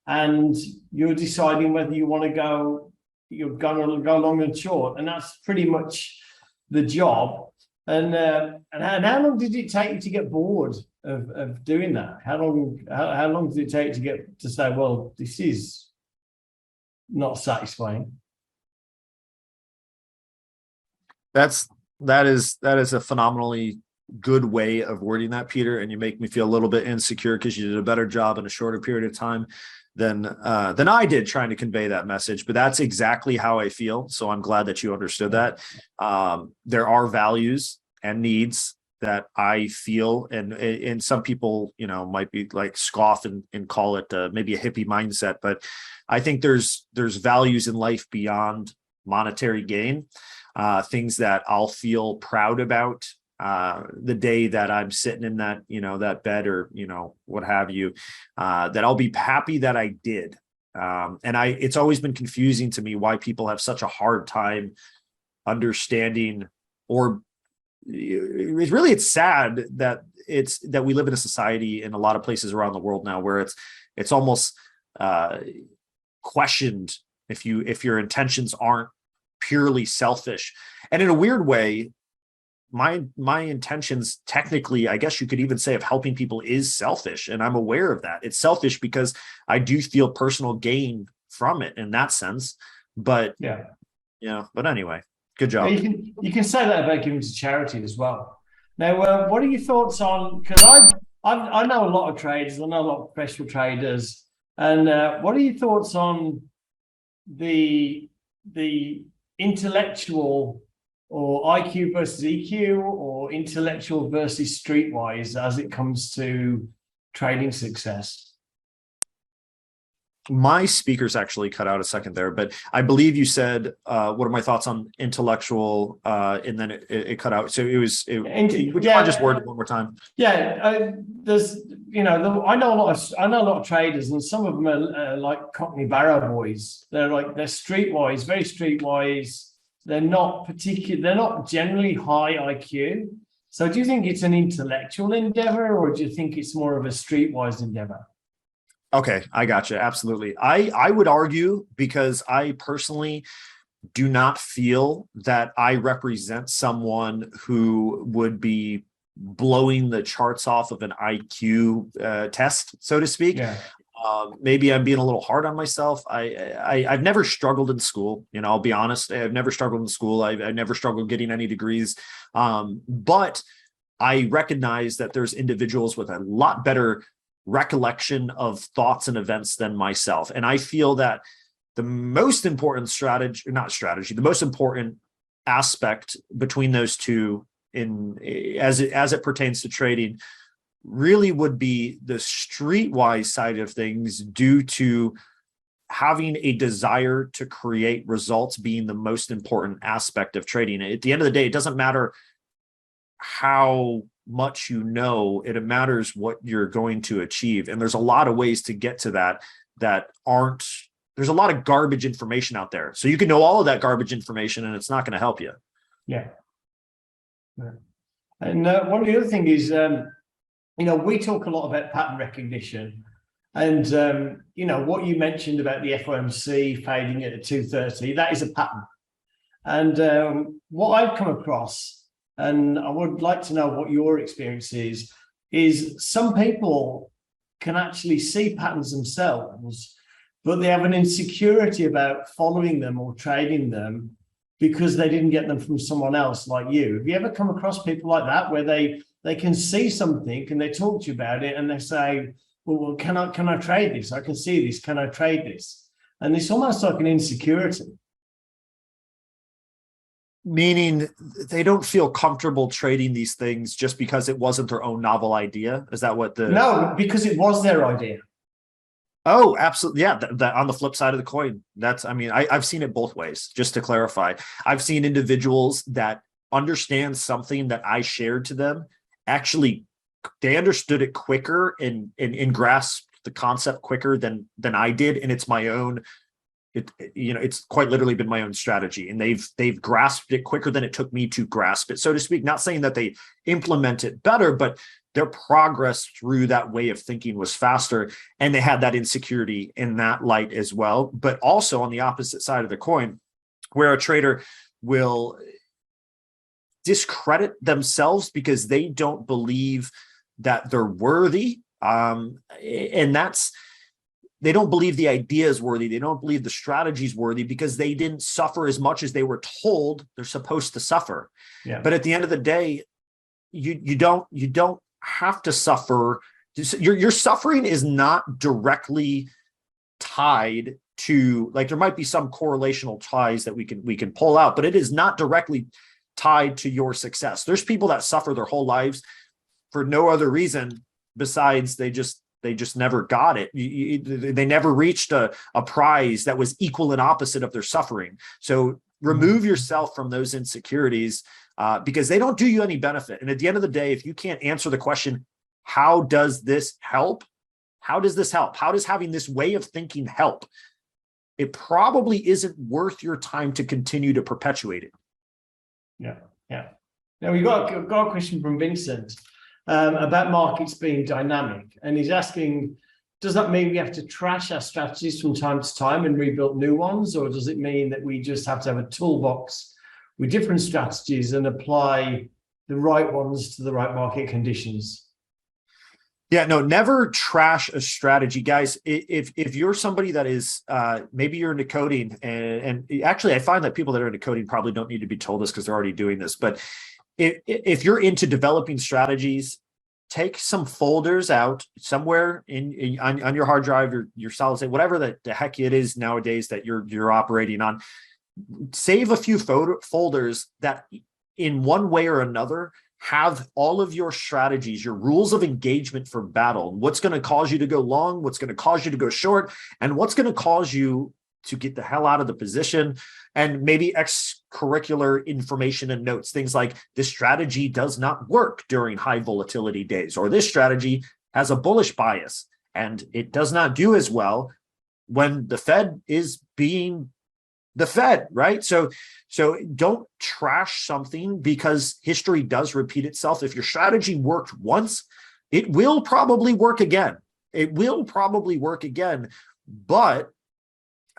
and you're deciding whether you want to go, you're going to go long and short. And that's pretty much the job. And how long did it take you to get bored of doing that? How long did it take to get to say, well, this is not satisfying? That is a phenomenally good way of wording that, Peter, and you make me feel a little bit insecure because you did a better job in a shorter period of time than I did trying to convey that message. But that's exactly how I feel. So I'm glad that you understood that. There are values and needs that I feel, and some people, might be like scoff and call it maybe a hippie mindset, but I think there's values in life beyond monetary gain, things that I'll feel proud about the day that I'm sitting in that, that bed or, what have you, that I'll be happy that I did. It's always been confusing to me why people have such a hard time understanding, or it's sad that we live in a society in a lot of places around the world now where it's almost questioned if your intentions aren't purely selfish. And in a weird way, my intentions, technically, I guess you could even say, of helping people is selfish. And I'm aware of that. It's selfish because I do feel personal gain from it in that sense. But but anyway, good job. You can say that about giving to charity as well. Now, what are your thoughts on, because I know a lot of traders, I know a lot of professional traders, and what are your thoughts on the intellectual or IQ versus EQ, or intellectual versus streetwise as it comes to trading success? My speakers actually cut out a second there, but I believe you said, what are my thoughts on intellectual, and then it cut out. So would you just word it one more time? Yeah, there's, I know a lot of traders, and some of them are like Cockney Barrow boys. They're streetwise, very streetwise. They're not generally high IQ. So do you think it's an intellectual endeavor, or do you think it's more of a streetwise endeavor? Okay, I gotcha. Absolutely. I would argue, because I personally do not feel that I represent someone who would be blowing the charts off of an IQ test, so to speak. Yeah. Maybe I'm being a little hard on myself. I've never struggled in school. I'll be honest. I've never struggled in school. I've never struggled getting any degrees. But I recognize that there's individuals with a lot better recollection of thoughts and events than myself. And I feel that the most important the most important aspect between those two as it pertains to trading really would be the streetwise side of things, due to having a desire to create results being the most important aspect of trading. At the end of the day, it doesn't matter how much it matters what you're going to achieve. And there's a lot of ways to get to that there's a lot of garbage information out there. So you can know all of that garbage information and it's not going to help you. Yeah. And one of the other things is, we talk a lot about pattern recognition, and what you mentioned about the FOMC fading at 230, that is a pattern. And what I've come across, and I would like to know what your experience is some people can actually see patterns themselves, but they have an insecurity about following them or trading them because they didn't get them from someone else like you. Have you ever come across people like that where they can see something and they talk to you about it and they say, well, can I trade this? I can see this. Can I trade this? And it's almost like an insecurity. Meaning they don't feel comfortable trading these things just because it wasn't their own novel idea. Is that what the... No, because it was their idea. Oh, absolutely. Yeah. That on the flip side of the coin, that's, I mean, I've seen it both ways, just to clarify. I've seen individuals that understand something that I shared to them. Actually, they understood it quicker and grasped the concept quicker than I did. And it's my own, it's quite literally been my own strategy, and they've grasped it quicker than it took me to grasp it, so to speak. Not saying that they implement it better, but their progress through that way of thinking was faster, and they had that insecurity in that light as well. But also on the opposite side of the coin, where a trader will discredit themselves because they don't believe that they're worthy, and that's, they don't believe the idea is worthy. They don't believe the strategy is worthy because they didn't suffer as much as they were told they're supposed to suffer. Yeah. But at the end of the day, you don't have to suffer. Your suffering is not directly tied to, like, there might be some correlational ties that we can pull out, but it is not directly tied to your success. There's people that suffer their whole lives for no other reason besides they just never got it. They never reached a prize that was equal and opposite of their suffering. So remove yourself from those insecurities because they don't do you any benefit. And at the end of the day, if you can't answer the question, how does this help? How does this help? How does having this way of thinking help? It probably isn't worth your time to continue to perpetuate it. Yeah, yeah. Now we got a question from Vincent about markets being dynamic, and he's asking, does that mean we have to trash our strategies from time to time and rebuild new ones, or does it mean that we just have to have a toolbox with different strategies and apply the right ones to the right market conditions? Yeah, no, never trash a strategy, guys. If you're somebody that is, maybe you're into coding, and actually I find that people that are into coding probably don't need to be told this because they're already doing this. But if you're into developing strategies, take some folders out somewhere on your hard drive, your solid state, whatever the heck it is nowadays that you're operating on. Save a few folders that in one way or another have all of your strategies, your rules of engagement for battle, what's going to cause you to go long, what's going to cause you to go short, and what's going to cause you to get the hell out of the position, and maybe extracurricular information and notes, things like this strategy does not work during high volatility days, or this strategy has a bullish bias and it does not do as well when the Fed is being the Fed, right? So don't trash something because history does repeat itself. If your strategy worked once, it will probably work again. But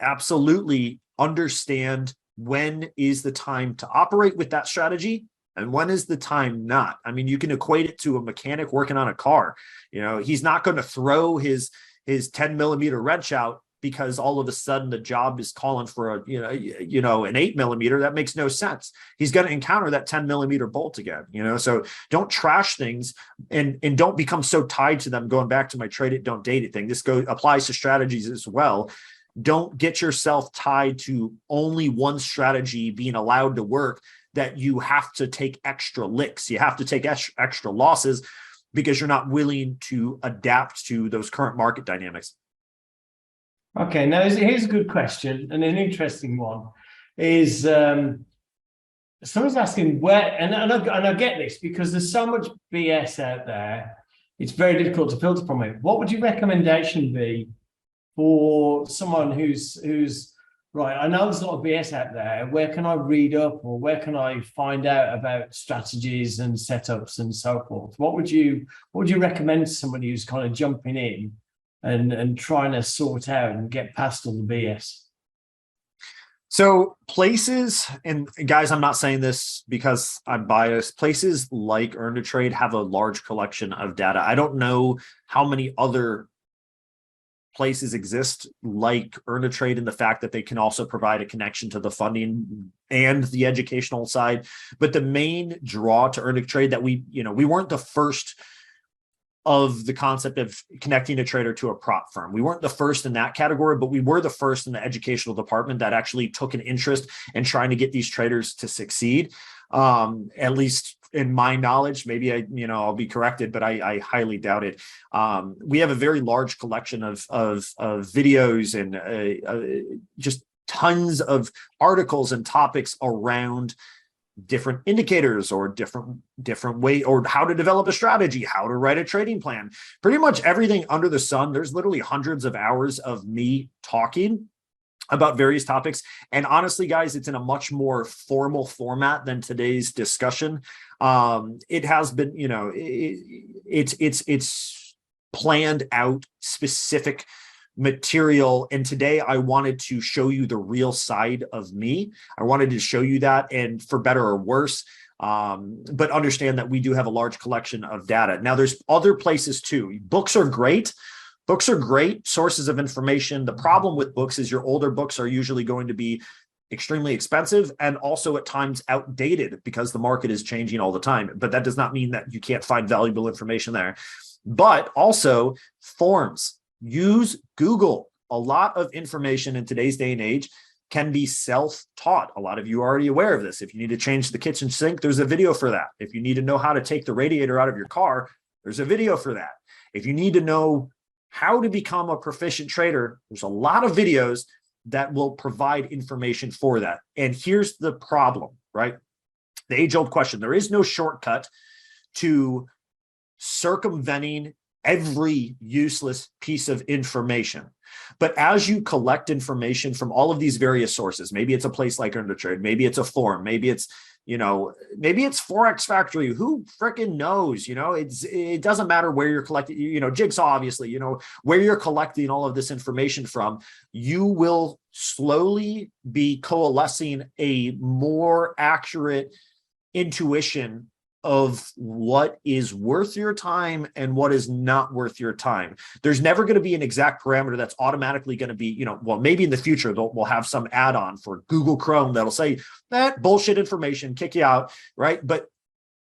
absolutely understand when is the time to operate with that strategy and when is the time not. I mean, you can equate it to a mechanic working on a car. He's not going to throw his 10 millimeter wrench out because all of a sudden the job is calling for an 8 millimeter. That makes no sense. He's going to encounter that 10 millimeter bolt again, so don't trash things and don't become so tied to them. Going back to my trade it, don't date it thing. This applies to strategies as well. Don't get yourself tied to only one strategy being allowed to work, that you have to take extra licks. You have to take extra losses because you're not willing to adapt to those current market dynamics. Okay, now here's a good question and an interesting one. Is someone's asking where, and I get this because there's so much BS out there, it's very difficult to filter from it. What would your recommendation be for someone who's right? I know there's a lot of BS out there. Where can I read up, or where can I find out about strategies and setups and so forth? What would you recommend to somebody who's kind of jumping in and trying to sort out and get past all the BS? So places, and guys, I'm not saying this because I'm biased, places like Earn to Trade have a large collection of data. I don't know how many other places exist like Earn a Trade in the fact that they can also provide a connection to the funding and the educational side. But the main draw to Earn a Trade that we weren't the first of the concept of connecting a trader to a prop firm. We weren't the first in that category, but we were the first in the educational department that actually took an interest in trying to get these traders to succeed. At least in my knowledge, maybe I'll be corrected, but I highly doubt it. We have a very large collection of videos and just tons of articles and topics around different indicators or different way, or how to develop a strategy, how to write a trading plan, pretty much everything under the sun. There's literally hundreds of hours of me talking about various topics. And honestly, guys, it's in a much more formal format than today's discussion. It has been, it's planned out specific material. And today I wanted to show you the real side of me. I wanted to show you that, and for better or worse, but understand that we do have a large collection of data. Now there's other places too. Books are great. Books are great sources of information. The problem with books is your older books are usually going to be extremely expensive and also at times outdated because the market is changing all the time. But that does not mean that you can't find valuable information there. But also forums. Use Google. A lot of information in today's day and age can be self-taught. A lot of you are already aware of this. If you need to change the kitchen sink, there's a video for that. If you need to know how to take the radiator out of your car, there's a video for that. If you need to know how to become a proficient trader, there's a lot of videos that will provide information for that. And here's the problem, right? The age-old question. There is no shortcut to circumventing every useless piece of information. But as you collect information from all of these various sources, maybe it's a place like Earn a Trade, maybe it's a forum, maybe it's Forex Factory, who freaking knows? It doesn't matter where you're collecting, Jigsaw, obviously, where you're collecting all of this information from, you will slowly be coalescing a more accurate intuition of what is worth your time and what is not worth your time. There's never going to be an exact parameter that's automatically going to be, maybe in the future we'll have some add-on for Google Chrome that'll say that bullshit information, kick you out, right? But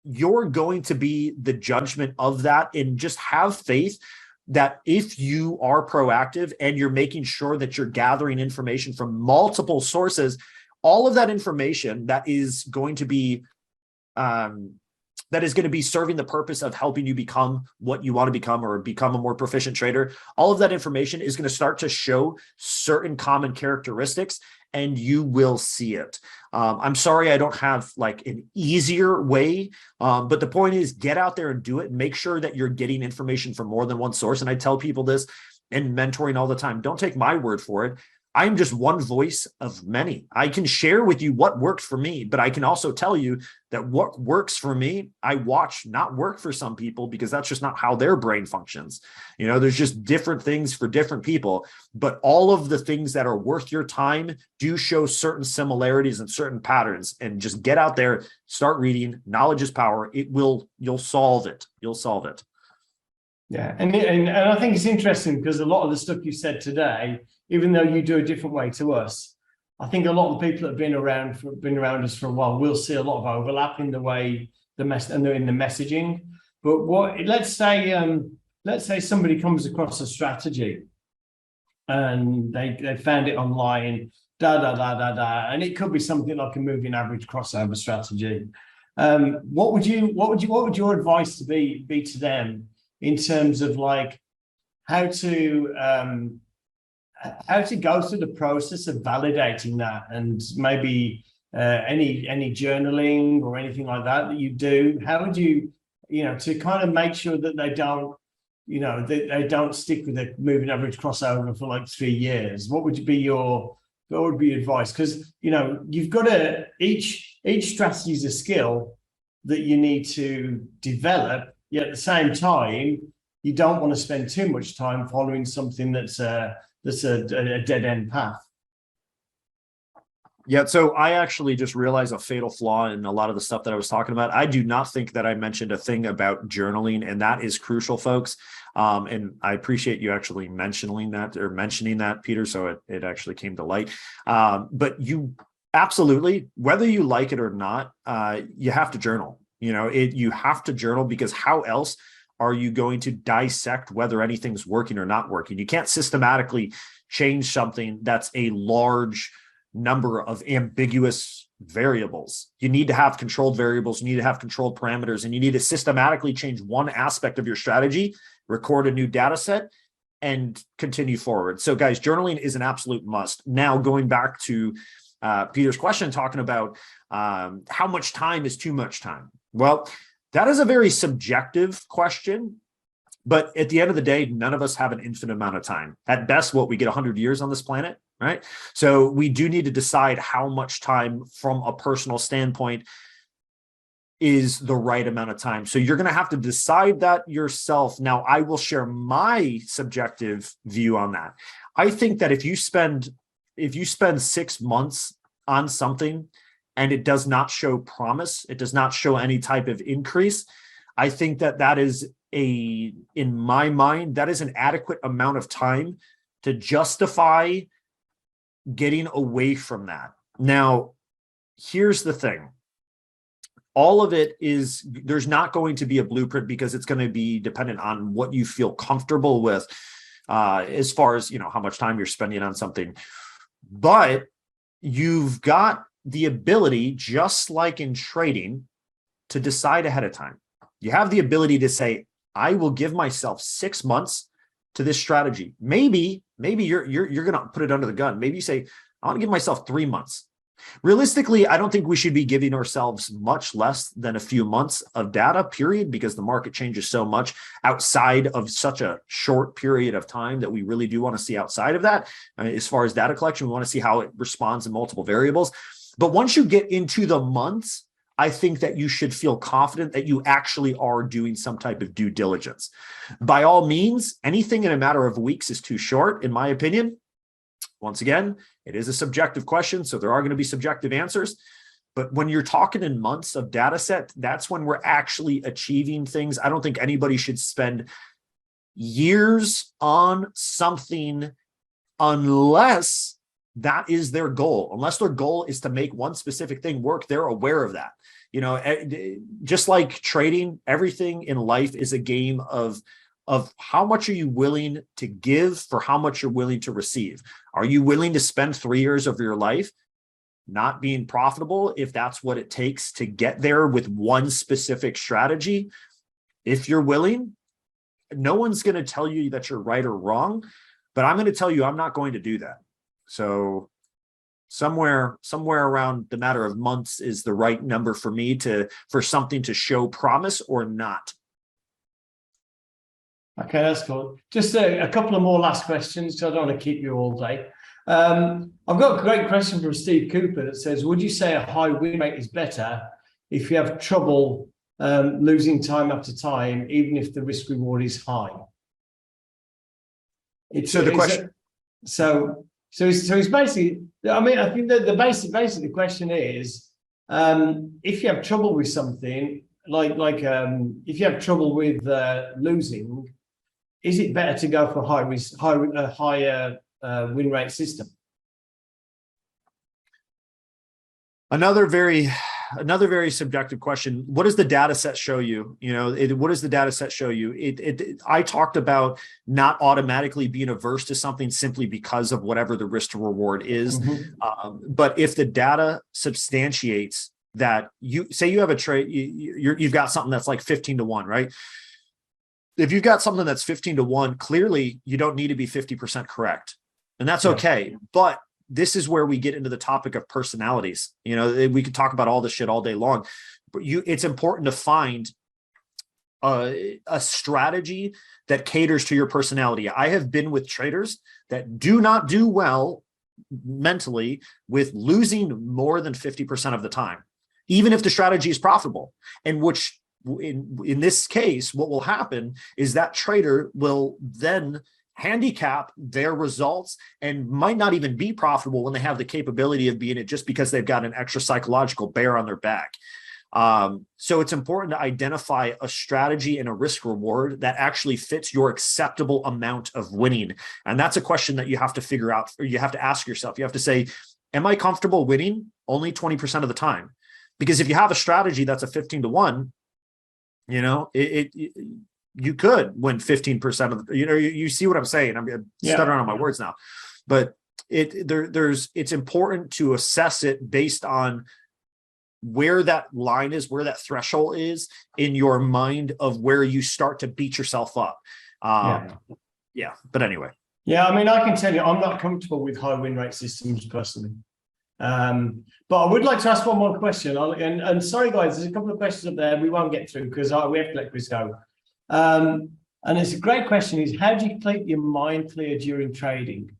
you're going to be the judgment of that, and just have faith that if you are proactive and you're making sure that you're gathering information from multiple sources, all of that information that is going to be serving the purpose of helping you become what you want to become or become a more proficient trader. All of that information is going to start to show certain common characteristics, and you will see it. I'm sorry I don't have like an easier way, but the point is, get out there and do it. Make sure that you're getting information from more than one source. And I tell people this in mentoring all the time. Don't take my word for it. I'm just one voice of many. I can share with you what worked for me, but I can also tell you that what works for me, I watch not work for some people, because that's just not how their brain functions. There's just different things for different people, but all of the things that are worth your time do show certain similarities and certain patterns. And just get out there, start reading. Knowledge is power. You'll solve it. You'll solve it. Yeah. And I think it's interesting because a lot of the stuff you said today, even though you do a different way to us, I think a lot of the people that have been around us for a while will see a lot of overlap in the way in the messaging. But let's say somebody comes across a strategy and they found it online, and it could be something like a moving average crossover strategy. What would your advice be to them in terms of like how to go through the process of validating that, and maybe any journaling or anything like that you do? How would you, to kind of make sure that they don't stick with the moving average crossover for like 3 years? What would be your advice? Because you've got each strategy is a skill that you need to develop. Yet at the same time, you don't want to spend too much time following something that's a dead-end path. Yeah, so I actually just realized a fatal flaw in a lot of the stuff that I was talking about. I do not think that I mentioned a thing about journaling, and that is crucial, folks. And I appreciate you actually mentioning that, Peter. So it actually came to light. But you absolutely, whether you like it or not, you have to journal. You have to journal, because how else are you going to dissect whether anything's working or not working? You can't systematically change something that's a large number of ambiguous variables. You need to have controlled variables, you need to have controlled parameters, and you need to systematically change one aspect of your strategy, record a new data set, and continue forward. So guys, journaling is an absolute must. Now, going back to Peter's question, talking about how much time is too much time. Well, that is a very subjective question. But at the end of the day, none of us have an infinite amount of time. At best, we get 100 years on this planet, right? So we do need to decide how much time from a personal standpoint is the right amount of time. So you're going to have to decide that yourself. Now, I will share my subjective view on that. I think that if you spend 6 months on something and it does not show promise, it does not show any type of increase, I think that is in my mind, that is an adequate amount of time to justify getting away from that. Now, here's the thing. All of it is, there's not going to be a blueprint, because it's going to be dependent on what you feel comfortable with, as far as, how much time you're spending on something. But you've got the ability, just like in trading, to decide ahead of time. You have the ability to say, I will give myself 6 months to this strategy. Maybe you're going to put it under the gun. Maybe you say, I want to give myself 3 months. Realistically, I don't think we should be giving ourselves much less than a few months of data, period, because the market changes so much outside of such a short period of time that we really do want to see outside of that. As far as data collection, we want to see how it responds in multiple variables. But once you get into the months, I think that you should feel confident that you actually are doing some type of due diligence. By all means, anything in a matter of weeks is too short, in my opinion. Once again, it is a subjective question, so there are going to be subjective answers. But when you're talking in months of data set, that's when we're actually achieving things. I don't think anybody should spend years on something unless that is their goal. Unless their goal is to make one specific thing work, they're aware of that. Just like trading, everything in life is a game of how much are you willing to give for how much you're willing to receive. Are you willing to spend 3 years of your life not being profitable, if that's what it takes to get there with one specific strategy? If you're willing, no one's going to tell you that you're right or wrong, but I'm going to tell you I'm not going to do that. So somewhere around the matter of months is the right number for me for something to show promise or not. Okay, that's cool. Just a couple of more last questions, so I don't want to keep you all day. I've got a great question from Steve Cooper that says, would you say a high win rate is better if you have trouble losing time after time, even if the risk reward is high? So it's basically, I think that the basic the question is, if you have trouble with something, if you have trouble with losing, is it better to go for higher win rate system? Another very subjective question. What does the data set show you? What does the data set show you? I talked about not automatically being averse to something simply because of whatever the risk to reward is. Mm-hmm. But if the data substantiates that, you have a trade, you've got something that's like 15 to 1, right? If you've got something that's 15 to 1, clearly you don't need to be 50% correct. And that's okay. But this is where we get into the topic of personalities. We could talk about all this shit all day long, but it's important to find a strategy that caters to your personality. I have been with traders that do not do well mentally with losing more than 50% of the time, even if the strategy is profitable. And which in this case, what will happen is that trader will then handicap their results and might not even be profitable when they have the capability of being it, just because they've got an extra psychological bear on their back. So it's important to identify a strategy and a risk reward that actually fits your acceptable amount of winning. And that's a question that you have to figure out, or you have to ask yourself. You have to say, am I comfortable winning only 20% of the time? Because if you have a strategy that's a 15-1, you know, you could win 15% of, you see what I'm saying? I'm stuttering on my words now, but it's important to assess it based on where that line is, where that threshold is in your mind of where you start to beat yourself up. But anyway. Yeah, I mean, I can tell you, I'm not comfortable with high win rate systems personally. But I would like to ask one more question. And sorry, guys, there's a couple of questions up there we won't get through because we have to let Chris go. And it's a great question: is how do you keep your mind clear during trading?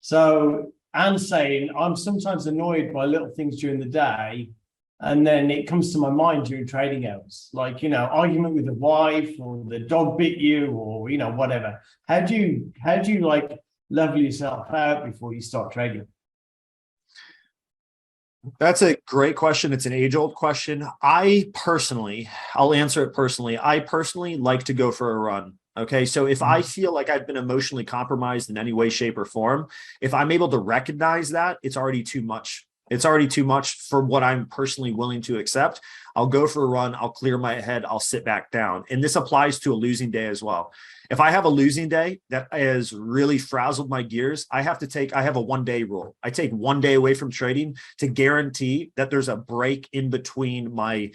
So Anne's saying, I'm sometimes annoyed by little things during the day, and then it comes to my mind during trading hours, like, argument with the wife, or the dog bit you, or, whatever. How do you like level yourself out before you start trading? That's a great question. It's an age-old question. I'll answer it personally. I personally like to go for a run. Okay. So if I feel like I've been emotionally compromised in any way, shape, or form, if I'm able to recognize that, it's already too much. It's already too much for what I'm personally willing to accept. I'll go for a run. I'll clear my head. I'll sit back down. And this applies to a losing day as well. If I have a losing day that has really frazzled my gears, I have a 1-day rule. I take 1 day away from trading to guarantee that there's a break in between my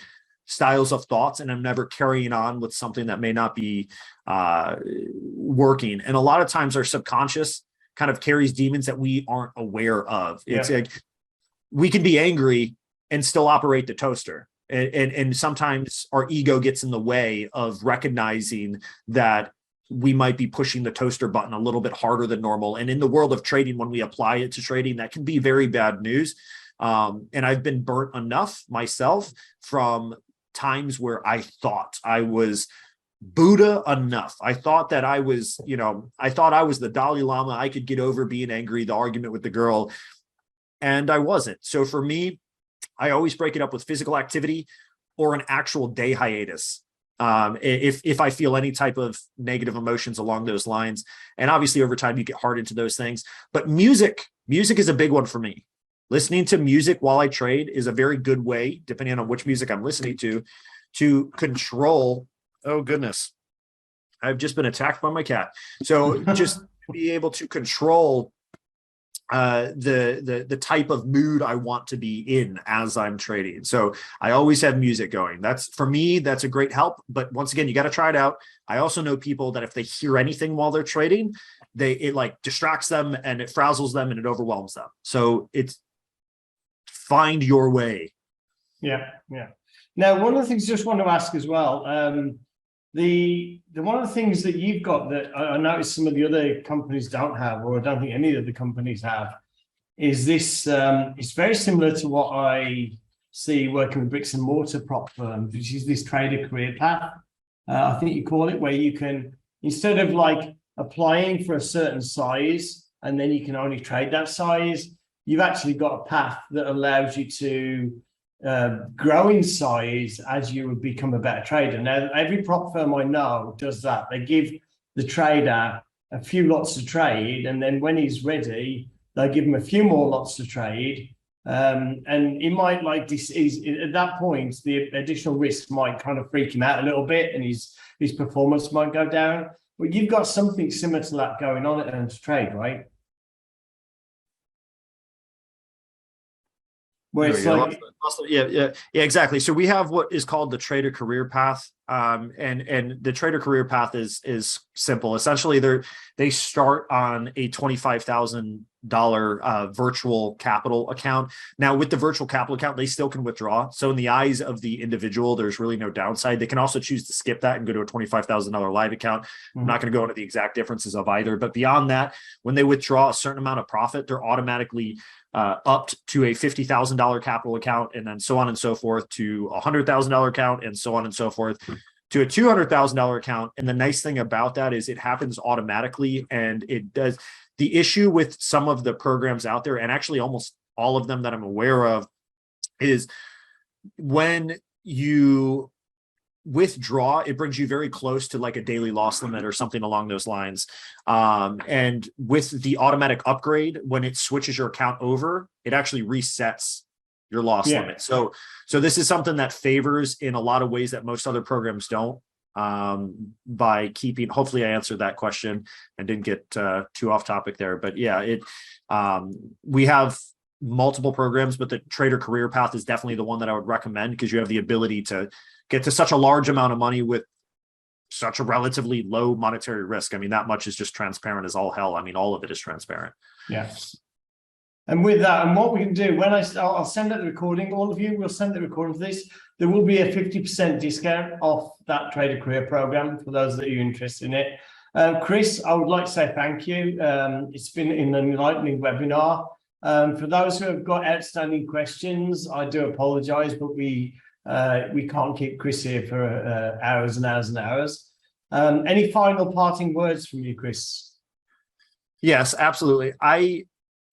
styles of thoughts, and I'm never carrying on with something that may not be working. And a lot of times our subconscious kind of carries demons that we aren't aware of. It's like, we can be angry and still operate the toaster. And sometimes our ego gets in the way of recognizing that we might be pushing the toaster button a little bit harder than normal. And in the world of trading, when we apply it to trading, that can be very bad news. And I've been burnt enough myself from times where I thought I was Buddha enough. I thought that I was the Dalai Lama. I could get over being angry, the argument with the girl. And I wasn't. So for me, I always break it up with physical activity or an actual day hiatus. If I feel any type of negative emotions along those lines. And obviously over time you get hard into those things. But music is a big one for me. Listening to music while I trade is a very good way, depending on which music I'm listening to control. Oh goodness, I've just been attacked by my cat. So just be able to control the type of mood I want to be in as I'm trading. So I always have music going. For me, that's a great help. But once again, you got to try it out. I also know people that if they hear anything while they're trading, it like distracts them and it frazzles them and it overwhelms them. So it's find your way. Yeah. Now, one of the things I just want to ask as well, the one of the things that you've got that I noticed some of the other companies don't have, or I don't think any of the companies have, is this. It's very similar to what I see working with bricks and mortar prop firms, which is this trader career path. I think you call it, where you can, instead of like applying for a certain size and then you can only trade that size, you've actually got a path that allows you to grow in size as you would become a better trader. Now, every prop firm I know does that. They give the trader a few lots to trade, and then when he's ready, they give him a few more lots to trade. And it might, like this is at that point, the additional risk might kind of freak him out a little bit, and his performance might go down. But you've got something similar to that going on at Earn to Trade, right? Where it's like, yeah, exactly. So we have what is called the trader career path, and the trader career path is simple. Essentially, they start on a $25,000 virtual capital account. Now, with the virtual capital account, they still can withdraw. So in the eyes of the individual, there's really no downside. They can also choose to skip that and go to a $25,000 live account. I'm not going to go into the exact differences of either, but beyond that, when they withdraw a certain amount of profit, they're automatically upped to a $50,000 capital account, and then so on and so forth to a $100,000 account, and so on and so forth. to a $200,000 account. And the nice thing about that is it happens automatically. And it does. The issue with some of the programs out there, and actually almost all of them that I'm aware of, is when you withdraw, it brings you very close to like a daily loss limit or something along those lines. And with the automatic upgrade, when it switches your account over, it actually resets your loss limit. So this is something that favors in a lot of ways that most other programs don't, by keeping, hopefully I answered that question and didn't get too off topic there, but yeah, we have multiple programs, but the Trader Career Path is definitely the one that I would recommend, because you have the ability to get to such a large amount of money with such a relatively low monetary risk. I mean, that much is just transparent as all hell. I mean, all of it is transparent. Yeah. And with that, and what we can do, when I'll send out the recording, all of you will send the recording for this. There will be a 50% discount off that Trader Career Program for those that are interested in it. Chris, I would like to say thank you. It's been an enlightening webinar. For those who have got outstanding questions, I do apologize, but we can't keep Chris here for hours and hours and hours. Any final parting words from you, Chris? Yes, absolutely. I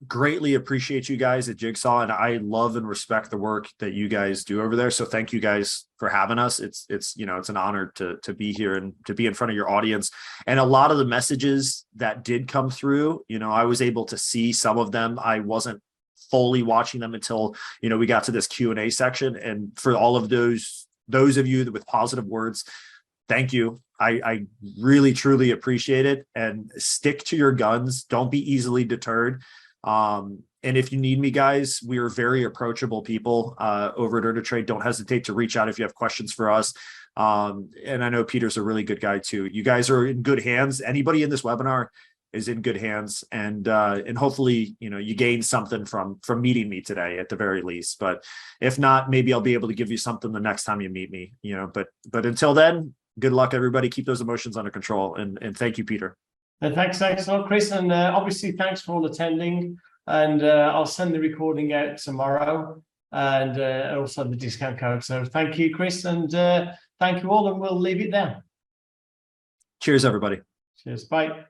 greatly appreciate you guys at Jigsaw, and I love and respect the work that you guys do over there. So thank you guys for having us. It's an honor to be here and to be in front of your audience. And a lot of the messages that did come through, I was able to see some of them. I wasn't fully watching them until, we got to this Q&A section. And for all of those of you with positive words, thank you. I really, truly appreciate it, and stick to your guns. Don't be easily deterred. And if you need me, guys, we are very approachable people over at EarnATrade. Don't hesitate to reach out if you have questions for us. And I know Peter's a really good guy too. You guys are in good hands. Anybody in this webinar is in good hands, and hopefully, you gain something from meeting me today at the very least. But if not, maybe I'll be able to give you something the next time you meet me. But until then, good luck, everybody. Keep those emotions under control, and thank you, Peter. And thanks a lot, Chris. And obviously, thanks for all attending. And I'll send the recording out tomorrow, and also the discount code. So thank you, Chris, and thank you all. And we'll leave it there. Cheers, everybody. Cheers. Bye.